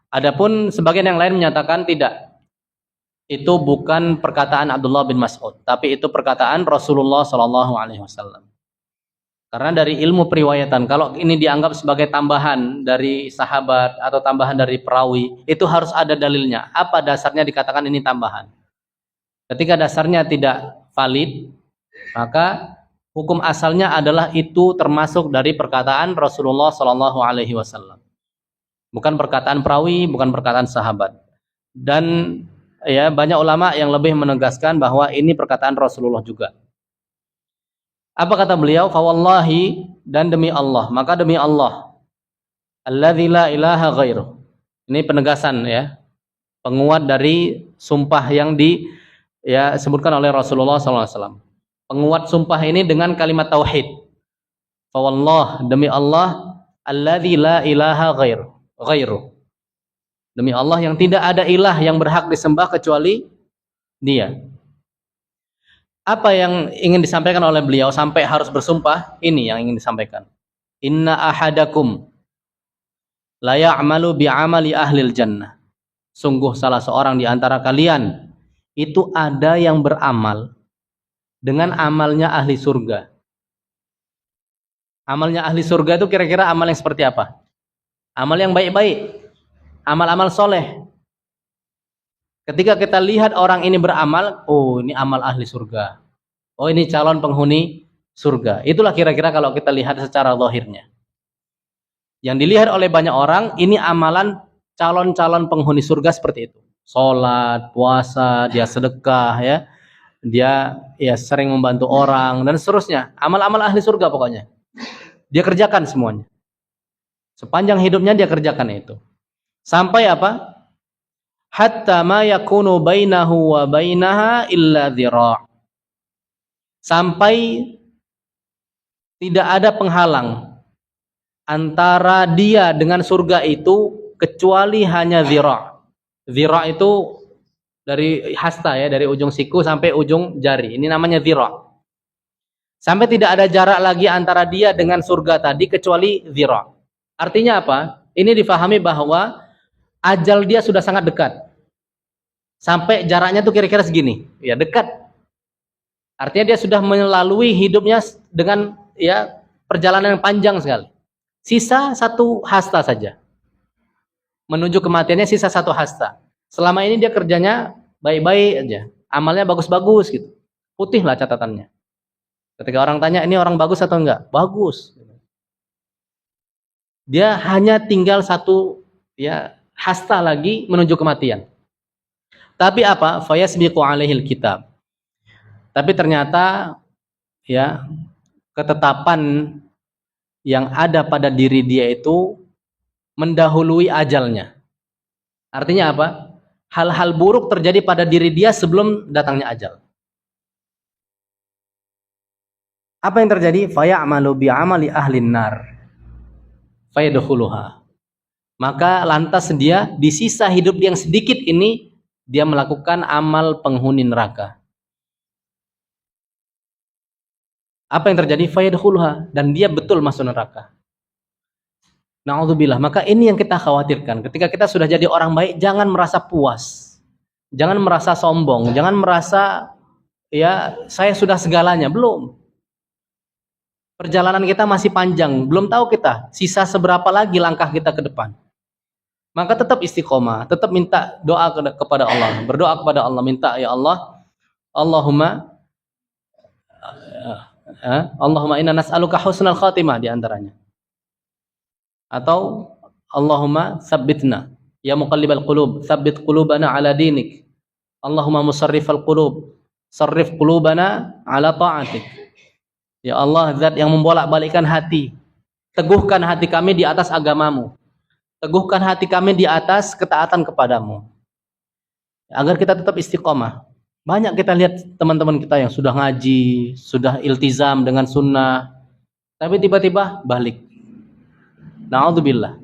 Adapun sebagian yang lain menyatakan tidak. Itu bukan perkataan Abdullah bin Mas'ud, tapi itu perkataan Rasulullah Shallallahu alaihi wasallam. Karena dari ilmu periwayatan, kalau ini dianggap sebagai tambahan dari sahabat atau tambahan dari perawi, itu harus ada dalilnya. Apa dasarnya dikatakan ini tambahan? Ketika dasarnya tidak valid, maka hukum asalnya adalah itu termasuk dari perkataan Rasulullah Shallallahu alaihi wasallam. Bukan perkataan perawi, bukan perkataan sahabat. Dan ya banyak ulama yang lebih menegaskan bahwa ini perkataan Rasulullah juga. Apa kata beliau? Fawallahi, dan demi Allah, maka demi Allah, alladzi la ilaha ghairuh. Ini penegasan ya, penguat dari sumpah yang disebutkan oleh Rasulullah SAW. Penguat sumpah ini dengan kalimat tauhid. Fawallah, demi Allah, alladzi la ilaha ghairuh. Demi Allah yang tidak ada ilah yang berhak disembah kecuali Dia. Apa yang ingin disampaikan oleh beliau sampai harus bersumpah? Ini yang ingin disampaikan. Inna ahadakum la ya'malu bi'amali ahlil jannah. Sungguh salah seorang di antara kalian itu ada yang beramal dengan amalnya ahli surga. Amalnya ahli surga itu kira-kira amal yang seperti apa? Amal yang baik-baik. Amal-amal soleh. Ketika kita lihat orang ini beramal, oh ini amal ahli surga. Oh ini calon penghuni surga. Itulah kira-kira kalau kita lihat secara zahirnya. Yang dilihat oleh banyak orang, ini amalan calon-calon penghuni surga seperti itu. Sholat, puasa, dia sedekah, ya, dia sering membantu orang dan seterusnya. Amal-amal ahli surga pokoknya. Dia kerjakan semuanya. Sepanjang hidupnya dia kerjakan itu. Sampai apa? Hatta ma yakunu bainahu wa bainaha illa dhira'. Sampai tidak ada penghalang antara dia dengan surga itu kecuali hanya dhira'. Dhira' itu dari hasta ya, dari ujung siku sampai ujung jari. Ini namanya dhira'. Sampai tidak ada jarak lagi antara dia dengan surga tadi kecuali dhira'. Artinya apa? Ini difahami bahwa ajal dia sudah sangat dekat. Sampai jaraknya tuh kira-kira segini. Ya, dekat. Artinya dia sudah melalui hidupnya dengan perjalanan yang panjang sekali. Sisa satu hasta saja. Menuju kematiannya sisa satu hasta. Selama ini dia kerjanya baik-baik aja. Amalnya bagus-bagus gitu. Putih lah catatannya. Ketika orang tanya, ini orang bagus atau enggak? Bagus. Dia hanya tinggal satu hasta lagi menuju kematian. Tapi apa? Fayasbiqu alaihil kitab. Tapi ternyata ketetapan yang ada pada diri dia itu mendahului ajalnya. Artinya apa? Hal-hal buruk terjadi pada diri dia sebelum datangnya ajal. Apa yang terjadi? Faya'malu bi'amali ahlin nar. Fayadkhuluha. Maka lantas dia di sisa hidup yang sedikit ini dia melakukan amal penghuni neraka. Apa yang terjadi? Fayadkhuluha, dan dia betul masuk neraka. Na'udzubillah. Maka ini yang kita khawatirkan. Ketika kita sudah jadi orang baik, jangan merasa puas. Jangan merasa sombong, jangan merasa saya sudah segalanya, belum. Perjalanan kita masih panjang, belum tahu kita sisa seberapa lagi langkah kita ke depan. Maka tetap istiqomah, tetap minta doa kepada Allah, berdoa kepada Allah, minta ya Allah, Allahumma inna nas'aluka husnal khatimah di antaranya. Atau Allahumma tsabbitna ya muqallibal qulub, tsabbit qulubana ala dinik. Allahumma musarrifal qulub, sarrif qulubana ala ta'atik. Ya Allah, zat yang membolak-balikkan hati, teguhkan hati kami di atas agamamu. Teguhkan hati kami di atas ketaatan kepadamu. Agar kita tetap istiqomah. Banyak kita lihat teman-teman kita yang sudah ngaji, sudah iltizam dengan sunnah, tapi tiba-tiba balik. Na'udzubillah.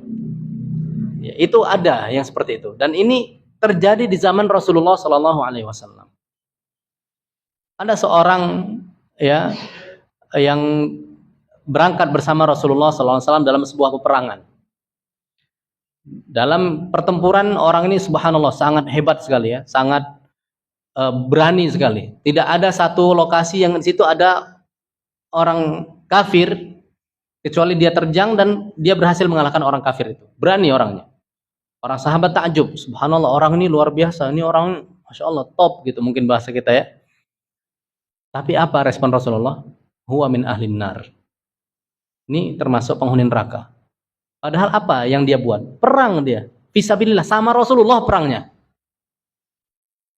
Itu ada yang seperti itu. Dan ini terjadi di zaman Rasulullah Shallallahu Alaihi Wasallam. Ada seorang ya yang berangkat bersama Rasulullah Shallallahu Alaihi Wasallam dalam sebuah peperangan. Dalam pertempuran orang ini subhanallah sangat hebat sekali ya, sangat berani sekali. Tidak ada satu lokasi yang di situ ada orang kafir kecuali dia terjang dan dia berhasil mengalahkan orang kafir itu. Berani orangnya. Orang sahabat takjub, subhanallah orang ini luar biasa, ini orang masya Allah top gitu mungkin bahasa kita ya. Tapi apa respon Rasulullah? Huwa min ahlin nar. Ini termasuk penghuni neraka. Padahal apa yang dia buat? Perang dia. Fisabilillah sama Rasulullah perangnya.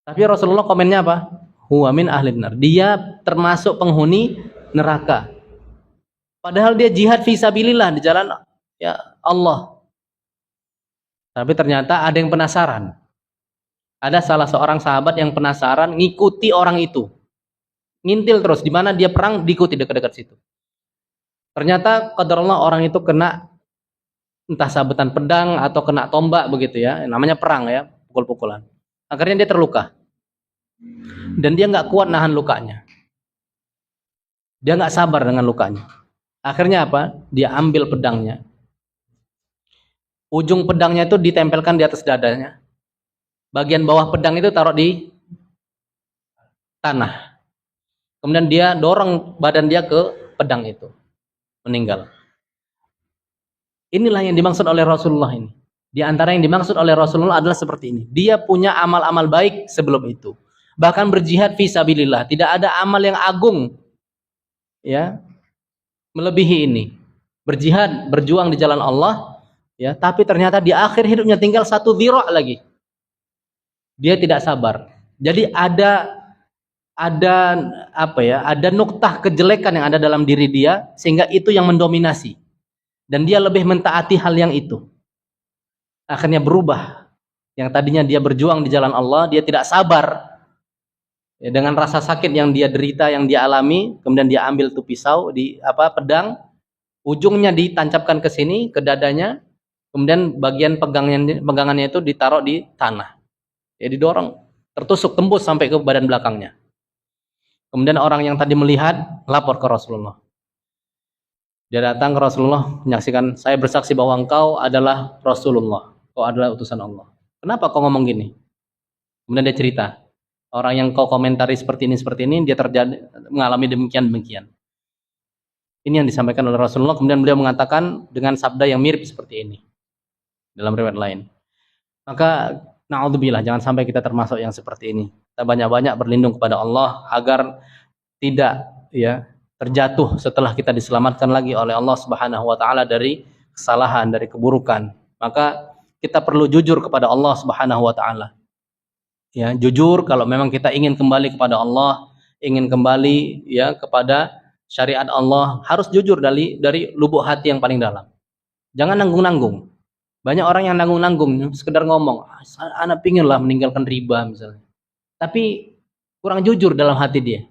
Tapi Rasulullah komennya apa? Huwa min ahlin nar. Dia termasuk penghuni neraka. Padahal dia jihad fisabilillah di jalan ya Allah. Tapi ternyata ada yang penasaran. Ada salah seorang sahabat yang penasaran ngikuti orang itu. Ngintil terus di mana dia perang diikuti dekat-dekat situ. Ternyata qadarullah orang itu kena entah sabetan pedang atau kena tombak begitu ya. Namanya perang ya, pukul-pukulan. Akhirnya dia terluka. Dan dia nggak kuat nahan lukanya. Dia nggak sabar dengan lukanya. Akhirnya apa? Dia ambil pedangnya. Ujung pedangnya itu ditempelkan di atas dadanya. Bagian bawah pedang itu taruh di tanah. Kemudian dia dorong badan dia ke pedang itu. Meninggal. Inilah yang dimaksud oleh Rasulullah ini. Di antara yang dimaksud oleh Rasulullah adalah seperti ini. Dia punya amal-amal baik sebelum itu. Bahkan berjihad fisabilillah. Tidak ada amal yang agung ya melebihi ini. Berjihad, berjuang di jalan Allah. Ya, tapi ternyata di akhir hidupnya tinggal satu dhira' lagi. Dia tidak sabar. Jadi ada apa ya? Ada nuktah kejelekan yang ada dalam diri dia sehingga itu yang mendominasi. Dan dia lebih mentaati hal yang itu. Akhirnya berubah. Yang tadinya dia berjuang di jalan Allah, dia tidak sabar. Ya, dengan rasa sakit yang dia derita, yang dia alami, kemudian dia ambil tuh pisau di pedang, ujungnya ditancapkan ke sini ke dadanya. Kemudian bagian pegangannya itu ditaruh di tanah. Ya didorong, tertusuk tembus sampai ke badan belakangnya. Kemudian orang yang tadi melihat lapor ke Rasulullah. Dia datang ke Rasulullah menyaksikan, saya bersaksi bahwa engkau adalah Rasulullah. Kau adalah utusan Allah. Kenapa kau ngomong gini? Kemudian dia cerita, orang yang kau komentari seperti ini, dia mengalami demikian. Ini yang disampaikan oleh Rasulullah. Kemudian beliau mengatakan dengan sabda yang mirip seperti ini. Dalam riwayat lain. Maka na'udzubillah, jangan sampai kita termasuk yang seperti ini. Kita banyak-banyak berlindung kepada Allah agar tidak ya terjatuh setelah kita diselamatkan lagi oleh Allah Subhanahu wa taala dari kesalahan, dari keburukan. Maka kita perlu jujur kepada Allah Subhanahu wa taala. Ya, jujur kalau memang kita ingin kembali kepada Allah, ingin kembali ya kepada syariat Allah, harus jujur dari lubuk hati yang paling dalam. Jangan nanggung-nanggung. Banyak orang yang nanggung-nanggung, sekedar ngomong, anak pingin lah meninggalkan riba misalnya. Tapi kurang jujur dalam hati dia.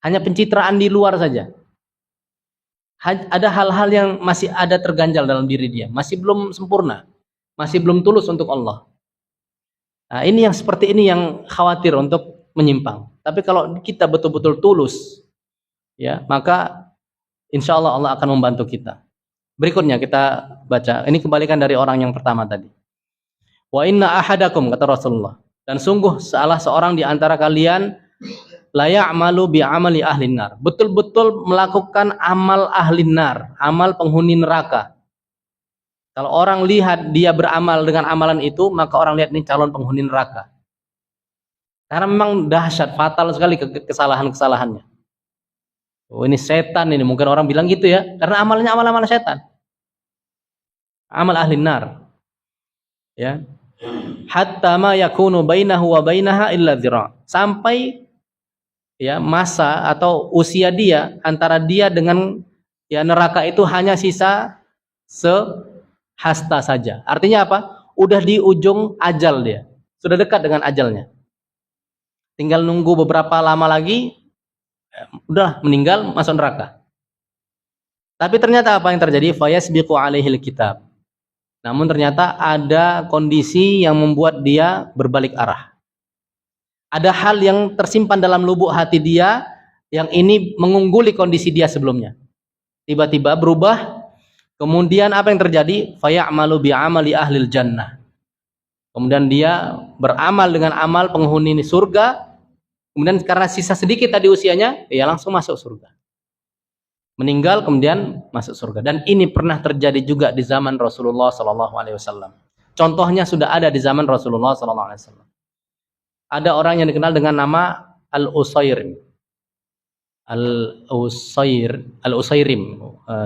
Hanya pencitraan di luar saja. Ada hal-hal yang masih ada terganjal dalam diri dia. Masih belum sempurna. Masih belum tulus untuk Allah. Nah, ini yang seperti ini yang khawatir untuk menyimpang. Tapi kalau kita betul-betul tulus, ya maka insya Allah Allah akan membantu kita. Berikutnya kita baca. Ini kembalikan dari orang yang pertama tadi. Wa inna ahadakum, kata Rasulullah. Dan sungguh salah seorang di antara kalian la ya'malu bi'amali ahlin nar. Betul-betul melakukan amal ahlin nar, amal penghuni neraka. Kalau orang lihat dia beramal dengan amalan itu, maka orang lihat ini calon penghuni neraka. Karena memang dahsyat, fatal sekali kesalahan-kesalahannya. Oh, ini setan ini, mungkin orang bilang gitu ya, karena amalnya amal-amal setan. Amal ahli nar. Ya. Hatta ma yakunu bainahu wa bainaha illa dhira. Sampai ya masa atau usia dia antara dia dengan ya neraka itu hanya sisa sehasta saja. Artinya apa? Udah di ujung ajal dia. Sudah dekat dengan ajalnya. Tinggal nunggu beberapa lama lagi udah meninggal masuk neraka. Tapi ternyata apa yang terjadi? Fayasbiqu alaihil kitab. Namun ternyata ada kondisi yang membuat dia berbalik arah. Ada hal yang tersimpan dalam lubuk hati dia yang ini mengungguli kondisi dia sebelumnya. Tiba-tiba berubah, kemudian apa yang terjadi? Faya'malu bi'amali ahlil jannah. Kemudian dia beramal dengan amal penghuni surga, kemudian karena sisa sedikit tadi usianya, ya langsung masuk surga. Meninggal kemudian masuk surga. Dan ini pernah terjadi juga di zaman Rasulullah SAW. Contohnya sudah ada di zaman Rasulullah SAW. Ada orang yang dikenal dengan nama Al-Usairim. Al-Usairim.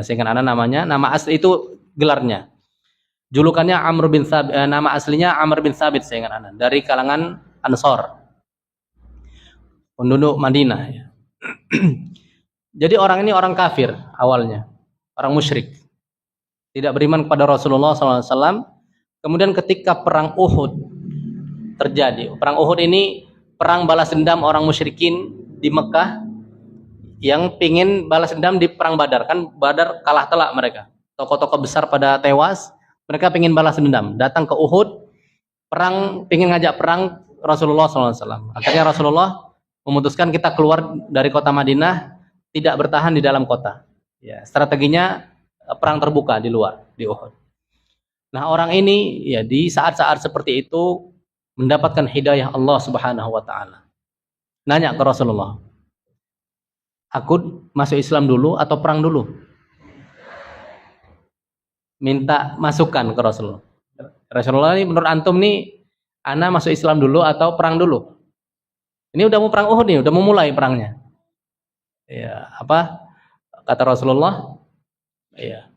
Sehingga anak namanya, nama asli itu gelarnya. Julukannya Amr bin Thabit, nama aslinya Amr bin Thabit, sehingga anak, dari kalangan Ansor, penduduk Madinah. Ya. Jadi orang ini orang kafir awalnya, orang musyrik, tidak beriman kepada Rasulullah SAW. Kemudian ketika perang Uhud terjadi, perang Uhud ini perang balas dendam orang musyrikin di Mekah yang pingin balas dendam di perang Badar. Kan Badar kalah telak mereka, tokoh-tokoh besar pada tewas, mereka pingin balas dendam, datang ke Uhud, perang, pingin ngajak perang Rasulullah SAW. Akhirnya Rasulullah memutuskan kita keluar dari kota Madinah, tidak bertahan di dalam kota. Ya, strateginya perang terbuka di luar, di Uhud. Nah, orang ini ya di saat-saat seperti itu mendapatkan hidayah Allah Subhanahu wa taala. Nanya ke Rasulullah, "Aku masuk Islam dulu atau perang dulu?" Minta masukan ke Rasulullah. Rasulullah ini menurut antum nih, ana masuk Islam dulu atau perang dulu? Ini udah mau perang Uhud nih, udah mau mulai perangnya. Ya, apa kata Rasulullah? Ya,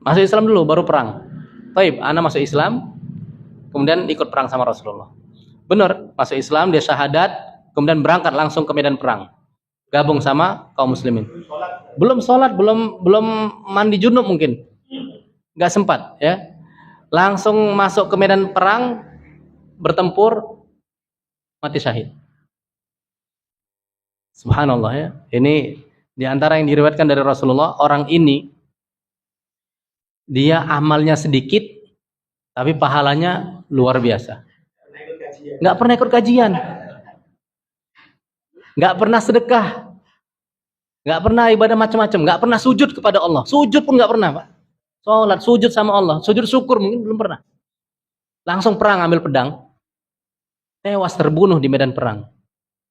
masuk Islam dulu baru perang. Baik, ana masuk Islam, kemudian ikut perang sama Rasulullah. Benar, masuk Islam, dia syahadat, kemudian berangkat langsung ke medan perang, gabung sama kaum muslimin. Belum sholat, belum mandi junub mungkin, nggak sempat, ya. Langsung masuk ke medan perang, bertempur, mati syahid. Subhanallah, ya. Ini diantara yang diriwayatkan dari Rasulullah. Orang ini dia amalnya sedikit, tapi pahalanya luar biasa. Nggak pernah ikut kajian, nggak pernah sedekah, nggak pernah ibadah macam-macam, nggak pernah sujud kepada Allah. Sujud pun nggak pernah, Pak. Sholat, sujud sama Allah, sujud syukur mungkin belum pernah. Langsung perang, ambil pedang, tewas terbunuh di medan perang.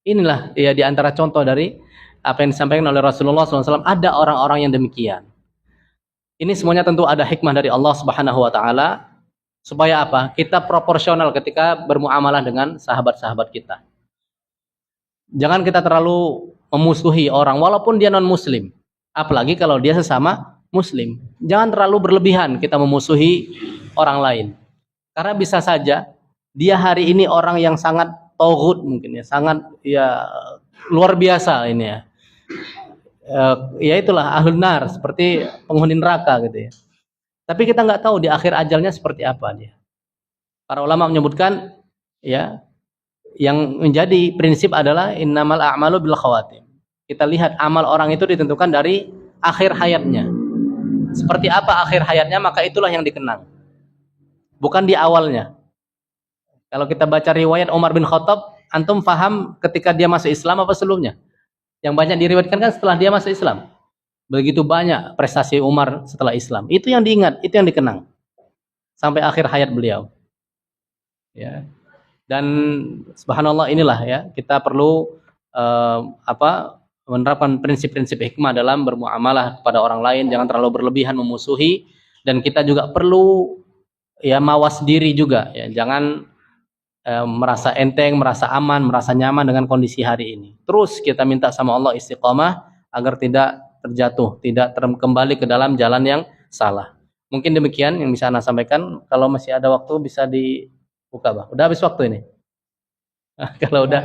Inilah ya di antara contoh dari apa yang disampaikan oleh Rasulullah SAW. Ada orang-orang yang demikian. Ini semuanya tentu ada hikmah dari Allah Subhanahu Wa Taala supaya apa? Kita proporsional ketika bermuamalah dengan sahabat-sahabat kita. Jangan kita terlalu memusuhi orang walaupun dia non Muslim. Apalagi kalau dia sesama Muslim. Jangan terlalu berlebihan kita memusuhi orang lain. Karena bisa saja dia hari ini orang yang sangat tauhid mungkin ya, sangat ya luar biasa ini ya. Ya itulah ahlun nar, seperti penghuni neraka gitu ya. Tapi kita nggak tahu di akhir ajalnya seperti apa dia. Para ulama menyebutkan ya, yang menjadi prinsip adalah innamal a'malu bil khawatim. Kita lihat amal orang itu ditentukan dari akhir hayatnya. Seperti apa akhir hayatnya, maka itulah yang dikenang. Bukan di awalnya. Kalau kita baca riwayat Umar bin Khattab, antum paham ketika dia masuk Islam apa sebelumnya? Yang banyak diriwayatkan kan setelah dia masuk Islam. Begitu banyak prestasi Umar setelah Islam. Itu yang diingat, itu yang dikenang. Sampai akhir hayat beliau. Ya. Dan subhanallah inilah ya, kita perlu menerapkan prinsip-prinsip hikmah dalam bermuamalah kepada orang lain. Jangan terlalu berlebihan memusuhi. Dan kita juga perlu ya mawas diri juga. Ya. Jangan merasa enteng, merasa aman, merasa nyaman dengan kondisi hari ini. Terus kita minta sama Allah istiqamah agar tidak terjatuh, tidak kembali ke dalam jalan yang salah. Mungkin demikian yang bisa Anda sampaikan. Kalau masih ada waktu bisa dibuka, Bah. Udah habis waktu ini. Kalau udah,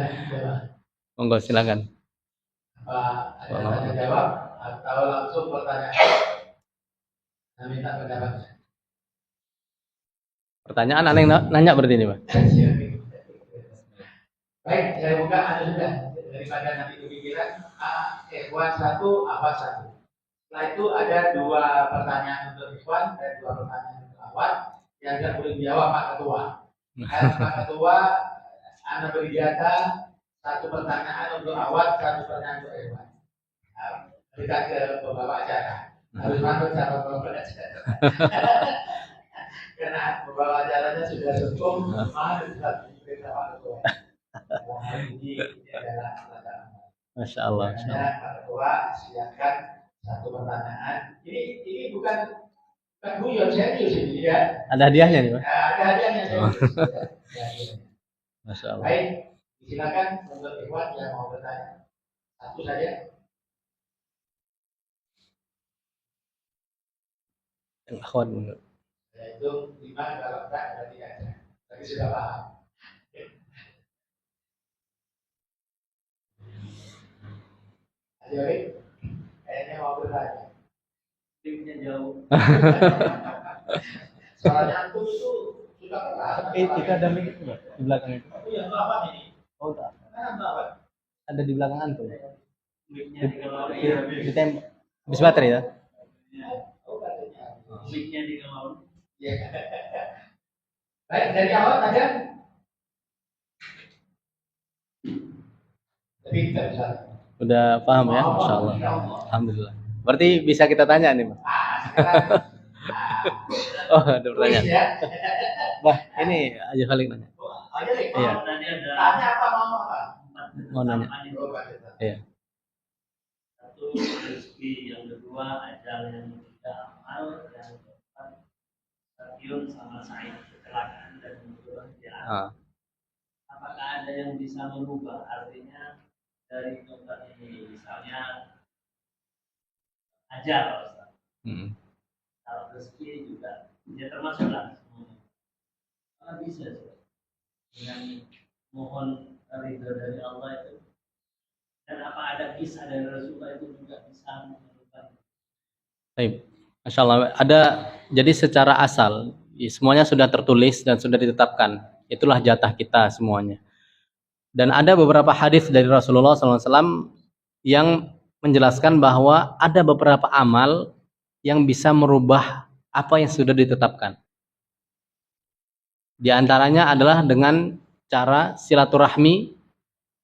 monggo silakan. Apa ada tanya jawab atau langsung pertanyaan? Saya minta pendapatnya. Pertanyaan Pertanyaan aneh nanya berarti ini, Pak. Baik, saya buka ada sudah daripada nanti kepikiran Ikhwan satu apa satu. Setelah itu ada dua pertanyaan untuk Ikhwan dan dua pertanyaan untuk Awad. yang tidak boleh dijawab Pak Ketua. Pak Ketua, Anda beri jatah 1 pertanyaan untuk awal, 1 pertanyaan untuk Irwan. Berikan ke pembawa acara. Harus manut cara pembawa acara. Karena pembawa acaranya sudah cukup, mahal sudah diperintah Pak Ketua. Ini adalah Masya Allah. Pak Ketua silakan 1 pertanyaan. Ini bukan guyon, serius ini ya. Ada hadiahnya nih Pak? Ada hadiahnya serius. Masya Allah. Baik, silakan untuk Irwan yang mau bertanya. 1 saja. Yang akhwat. Yaitu 5 kalau enggak berarti ada. Tapi sudah paham. Ayo, kayaknya mau bertanya. Timnya jauh. Soalnya antum itu sudah pernah. Itu ada mic di belakang itu. Oh iya, apa ini? Oh, tak. Apa? Ada di belakang antum. Mic-nya Di tembok. Habis baterai ya? Oh, katanya. Mic-nya di kamar. Iya. Baik, dari awal aja. Tapi kita bisa. Udah paham ya? Masya Allah. Alhamdulillah. Berarti bisa kita tanya nih Pak? Oh, ada pertanyaan. Ya. Wah, ini aja Khalik nanya. Aja deh. Iya. Tanya apa mau apa? Mau nanya. Iya. 1 rezeki, yang kedua ajal, yang ketiga amal, yang keempat stadion sama saing, kecelakaan dan kebahagiaan. Apakah ada yang bisa merubah? Artinya dari keempat ini, misalnya ajal, Ustaz. Kalau rezeki juga, ya termasuklah semuanya. Apakah bisa Ustaz? Dengan mohon ridho dari Allah itu, dan apa ada kisah dari Rasulullah itu juga bisa merubah? Baik. Masya Allah. Ada, jadi secara asal semuanya sudah tertulis dan sudah ditetapkan. Itulah jatah kita semuanya. Dan ada beberapa hadis dari Rasulullah SAW yang menjelaskan bahwa ada beberapa amal yang bisa merubah apa yang sudah ditetapkan. Di antaranya adalah dengan cara silaturahmi.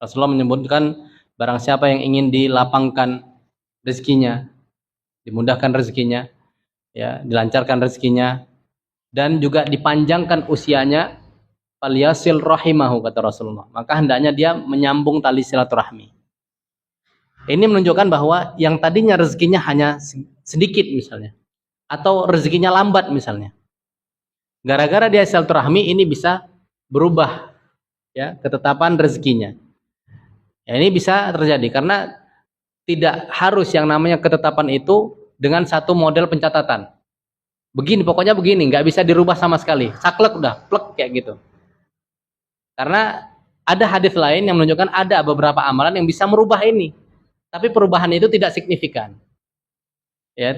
Rasulullah menyebutkan barang siapa yang ingin dilapangkan rezekinya, dimudahkan rezekinya, ya, dilancarkan rezekinya, dan juga dipanjangkan usianya, falyasil rahimahu, kata Rasulullah. Maka hendaknya dia menyambung tali silaturahmi. Ini menunjukkan bahwa yang tadinya rezekinya hanya sedikit misalnya, atau rezekinya lambat misalnya, gara-gara dia silaturahmi ini bisa berubah, ya, ketetapan rezekinya. Ya, ini bisa terjadi karena tidak harus yang namanya ketetapan itu dengan satu model pencatatan. Begini, pokoknya begini, nggak bisa dirubah sama sekali. Saklek udah, plek kayak gitu. Karena ada hadis lain yang menunjukkan ada beberapa amalan yang bisa merubah ini. Tapi perubahan itu tidak signifikan. Ya,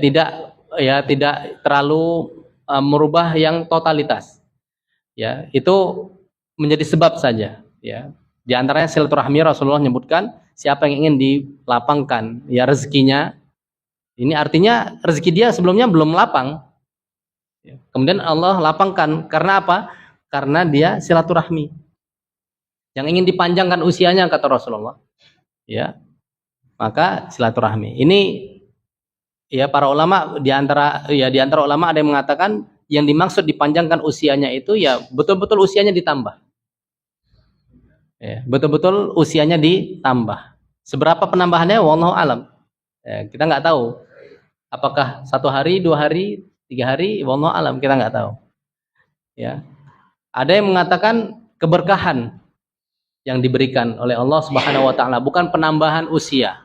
tidak terlalu merubah yang totalitas. Ya, itu menjadi sebab saja, ya. Di antaranya silaturahmi, Rasulullah menyebutkan siapa yang ingin dilapangkan ya rezekinya. Ini artinya rezeki dia sebelumnya belum lapang. Kemudian Allah lapangkan karena apa? Karena dia silaturahmi. Yang ingin dipanjangkan usianya, kata Rasulullah, ya, maka silaturahmi. Ini ya para ulama di antara ulama ada yang mengatakan yang dimaksud dipanjangkan usianya itu ya betul-betul usianya ditambah. Ya, betul-betul usianya ditambah. Seberapa penambahannya? Wallahu alam. Ya, kita nggak tahu. Apakah 1 hari, 2 hari, 3 hari? Wallahu alam, kita nggak tahu. Ya, ada yang mengatakan keberkahan yang diberikan oleh Allah Subhanahu Wa Taala, bukan penambahan usia.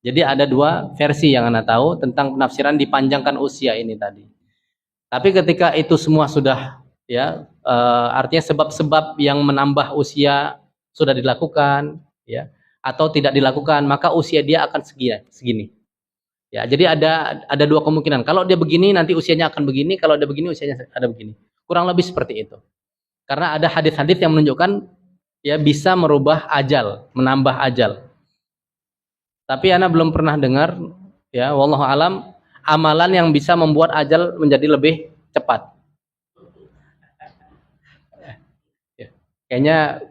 Jadi ada 2 versi yang Anda tahu tentang penafsiran dipanjangkan usia ini tadi. Tapi ketika itu semua sudah, ya, artinya sebab-sebab yang menambah usia sudah dilakukan, ya, atau tidak dilakukan, maka usia dia akan segini. Ya, jadi ada 2 kemungkinan. Kalau dia begini nanti usianya akan begini, kalau dia begini usianya ada begini. Kurang lebih seperti itu. Karena ada hadis-hadis yang menunjukkan ya bisa merubah ajal, menambah ajal. Tapi ana belum pernah dengar, ya, wallahu alam, amalan yang bisa membuat ajal menjadi lebih cepat. Kayaknya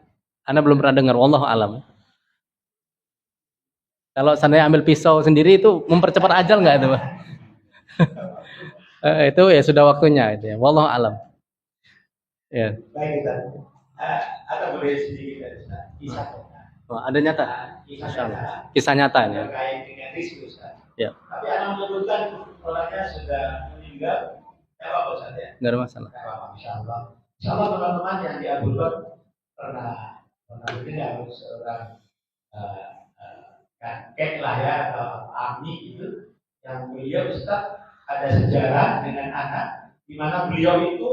Anda belum pernah dengar, wallahu alam. Kalau seandainya ambil pisau sendiri itu mempercepat ajal nggak itu, Pak? Itu ya sudah waktunya itu ya. Wallahu alam. Ya. Baik kita. Atau boleh sedikit dari Ustaz. Kisah. Oh, ada nyata? Kisah Masya Allah. nyata. Kisah nyata ya. Terkait dengan rizki Ustaz. Ya. Tapi anak menyebutkan orangnya sudah meninggal. Tidak apa-apa Ustaz ya. Nggak ada masalah. Tidak apa-apa. Insyaallah. Insyaallah teman-teman yang di Abu Dhabi pernah mendengar seorang kakek lah ya atau ami itu yang beliau Ustaz ada sejarah dengan anak di mana beliau itu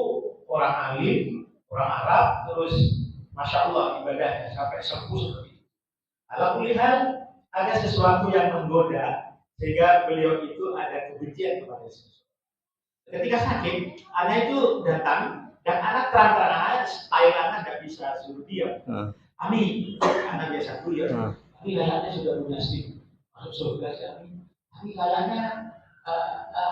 orang alim, orang Arab, terus masya Allah ibadahnya sampai sembuh seperti itu. Alhamdulillah ada sesuatu yang menggoda sehingga beliau itu ada kebencian kepada sesuatu. Ketika sakit, anak itu datang dan anak terang-terangan style anak nggak bisa suruh diam. Ami, anak biasa kuliah. Tapi kayaknya sudah punya istri, masuk surga sih Ami. Tapi kayaknya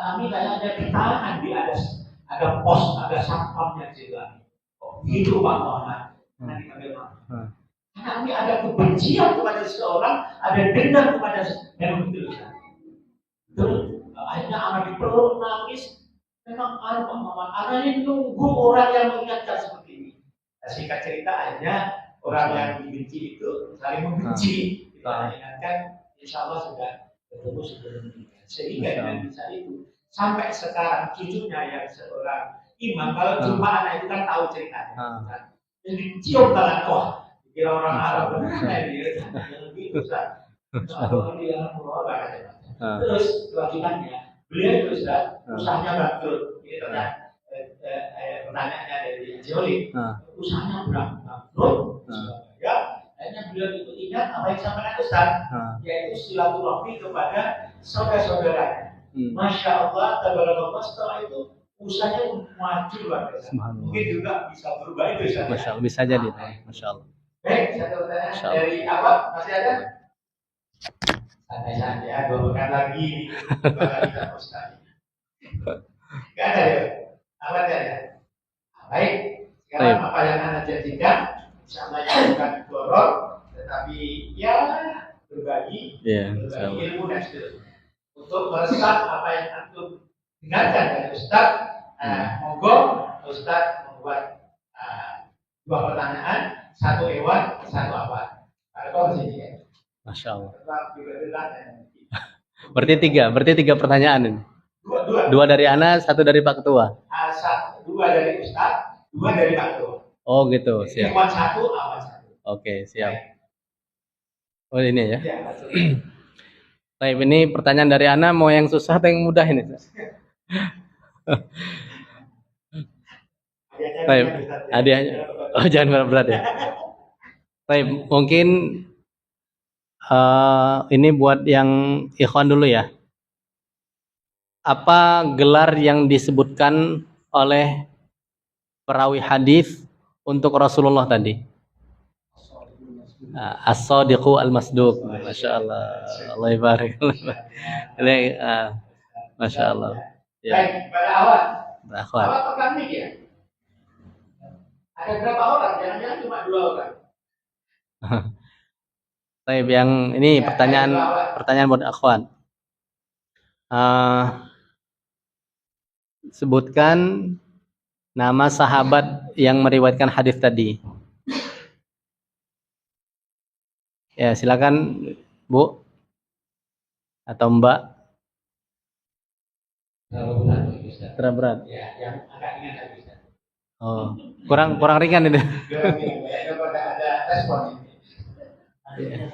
Ami kayaknya ditahan di ada pos, ada satpamnya juga. Oh, begitu Pak Muhammad. Nanti bagaimana? Karena Ami ada kebencian kepada seseorang, ada dendam kepada memang betul. Betul. Akhirnya anak dipeluk nangis. Memang Pak Muhammad, anak ini nunggu orang yang mengingatkan seperti ini. Nah, singkat cerita akhirnya orang yang dibenci itu saling membenci. Kita ingatkan, insya Allah sudah bertemu sebelum meninggal. Sehingga dengan bisa itu sampai sekarang cucunya yang seorang imam, kalau jumpa anak itu kan tahu ceritanya. Jadi dicium tangan, wah, kira orang Arab benar ini, yang begitu Ustaz. Terus kelanjutannya, beliau itu Ustaz, usahanya bangkrut. Ini pertanyaannya dari Joli, usahanya bangkrut. Ya, akhirnya beliau itu ingat apa yang sampaikan Ustaz, yaitu silaturahmi kepada saudara-saudaranya. Masya Allah, tabarakallah, setelah itu usahanya maju luar biasa. Mungkin juga bisa berubah itu Ustaz. Masya Allah, bisa jadi. Masya Allah. Baik, satu pertanyaan dari apa? Masih ada? Santai-santai ya, 2 pekan lagi. 2 kali tak Ustaz. Gak ada ya? Apa ada ya? Baik, sekarang apa yang Anda janjikan? Insyaallah yang bukan dorong, tetapi ya berbagi ilmu dan seterusnya. Untuk meresap apa yang antum dengarkan dari Ustaz, monggo Ustaz membuat 2 pertanyaan, 1 hewan, 1 apa? Kalau di sini ya. Masya Allah. Berarti 3 pertanyaan ini. 2 dari Ana, 1 dari Pak Ketua. 2 dari Ustaz, 2 dari Pak Ketua. Oh gitu, siap. Hewan 1, awan 1. Oke, siap. Oh ini ya. Baik, ini pertanyaan dari Ana, mau yang susah atau yang mudah ini? Baik, hadiahnya. Oh jangan berat-berat ya. Baik, mungkin ini buat yang ikhwan dulu ya. Apa gelar yang disebutkan oleh perawi hadis untuk Rasulullah tadi? As-Sadiqu al-Masduq. Masya Allah. Allah ibarik. Masya Allah. Ya. Baik, pada awal. Awal pekan ini ya. Ada berapa orang? Jangan-jangan cuma 2 orang. Baik, yang ini ya, pertanyaan buat akhwan. Sebutkan nama sahabat yang meriwayatkan hadis tadi. Ya, silakan Bu atau Mbak. Terlalu berat. Ya, yang agak ringan bisa. Oh, kurang ringan itu. Ada respon ini.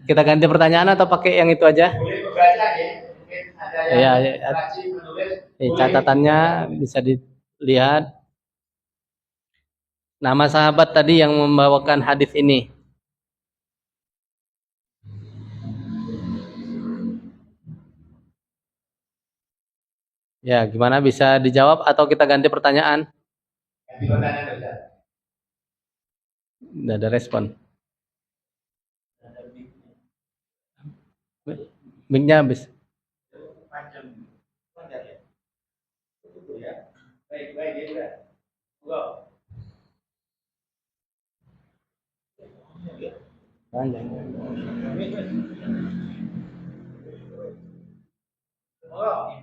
Kita ganti pertanyaan atau pakai yang itu aja? Boleh membaca ya. Mungkin ada yang rajin menulis. Catatannya bisa dilihat. Nama sahabat tadi yang membawakan hadis ini. Ya, gimana, bisa dijawab atau kita ganti pertanyaan? Ganti pertanyaan saja. Tidak ada respon. Mic-nya habis. Panjang ya. Baik. juga. Enggak. Panjang. Oh,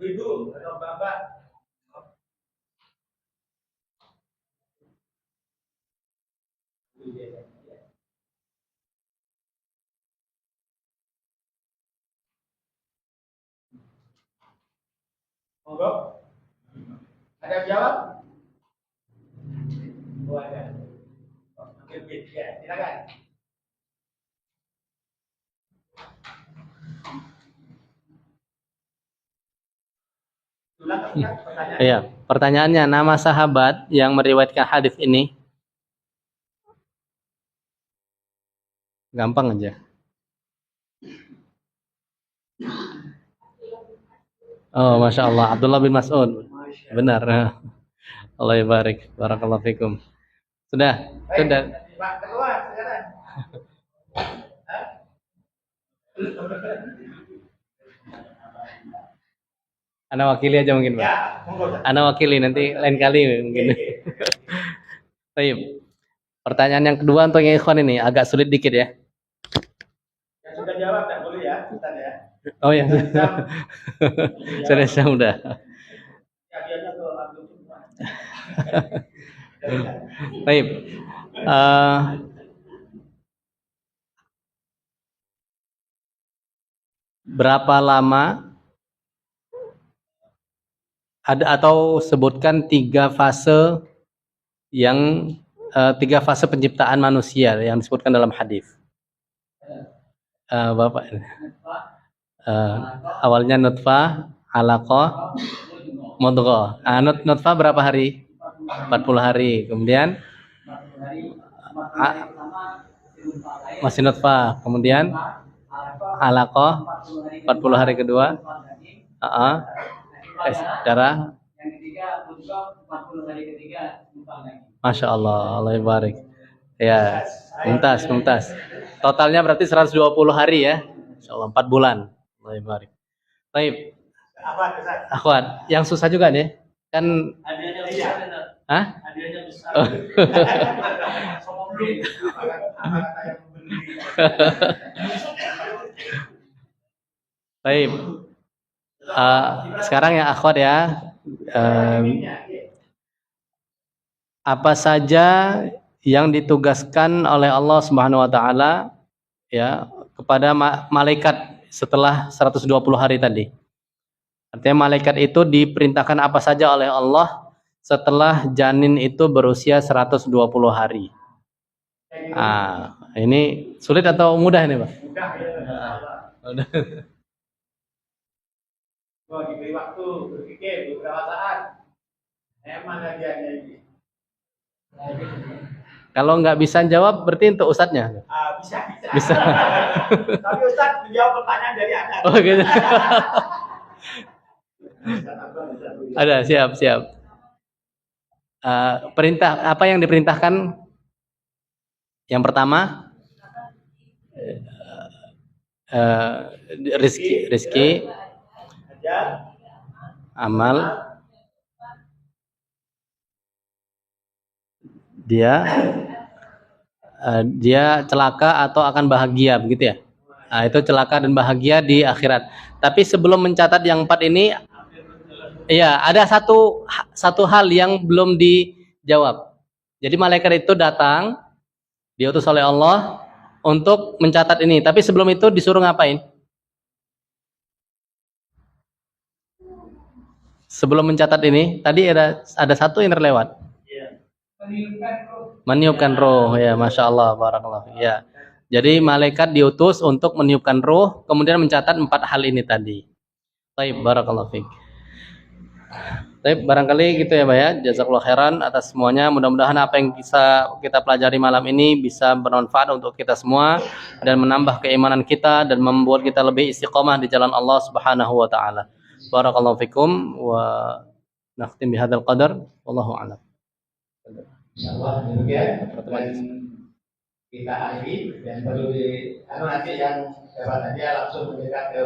ibu, atau bapak. Monggo. Ada yang jawab? Oh, ada. Oh, mungkin ya, silakan. Ulang pertanyaan. Iya, pertanyaannya nama sahabat yang meriwayatkan hadis ini gampang aja. Oh, masya Allah, Abdullah bin Mas'ud. Benar. Allah barik. Barakallahu fikum. Sudah. Sudah. Pak Ketua, sekarang. Ana wakili aja mungkin, Pak. Ya, monggo. Ana wakili nanti lain kali mungkin. Baik. Pertanyaan yang kedua untuk yang ikhwan ini agak sulit dikit ya. Yang sudah jawab tak boleh ya, Ustaz ya. Oh ya. Sudah udah. Ya biarnya tuh Abdul semua. Baik. Berapa lama ada atau sebutkan tiga fase yang tiga fase penciptaan manusia yang disebutkan dalam hadis. Bapak, awalnya nutfah, alaqah, mudghah. Nutfah berapa hari? 40 hari. Kemudian masih nutfah. Kemudian alaqah 40 hari kedua. Darah. Yang ketiga mudghah 40 hari ketiga numpang lagi. Masya Allah, Allah barik. Ya, mumtaz. Totalnya berarti 120 hari ya. Insyaallah 4 bulan. Allah barik. Baik. Akhwat, yang susah juga nih. Kan hadiahnya besar. Hah? Hadiahnya besar. Baik. Sekarang ya akhwat ya. Apa saja yang ditugaskan oleh Allah Subhanahu wa taala ya kepada malaikat setelah 120 hari tadi. Artinya malaikat itu diperintahkan apa saja oleh Allah setelah janin itu berusia 120 hari. Ini sulit atau mudah ini, Pak? Mudah. Diberi waktu berpikir beberapa saat. Emang hadiahnya ini. Kalau nggak bisa jawab, berarti untuk ustadznya. Bisa. Tapi ustadz menjawab pertanyaan dari Anda. Oh gitu. Ada, siap. Perintah apa yang diperintahkan? Yang pertama, rizki, amal. Dia celaka atau akan bahagia begitu ya. Itu celaka dan bahagia di akhirat. Tapi sebelum mencatat yang 4 ini, ya ada satu hal yang belum dijawab. Jadi malaikat itu datang, diutus oleh Allah untuk mencatat ini. Tapi sebelum itu disuruh ngapain? Sebelum mencatat ini, tadi ada satu yang terlewat. Meniupkan roh, ya, masya Allah, barakallah. Ya, jadi malaikat diutus untuk meniupkan roh, kemudian mencatat 4 hal ini tadi. Baik, barakallah fiik. Baik, barangkali gitu ya, Pak ya. Jazakallahu khairan atas semuanya. Mudah-mudahan apa yang bisa kita pelajari malam ini bisa bermanfaat untuk kita semua dan menambah keimanan kita dan membuat kita lebih istiqomah di jalan Allah Subhanahu wa taala. Barakallahu fikum wa nakhtim bihadzal qadar wallahu a'lam. Insyaallah demikian dan kita akhiri dan perlu nanti yang dapat hadiah langsung mendekat ke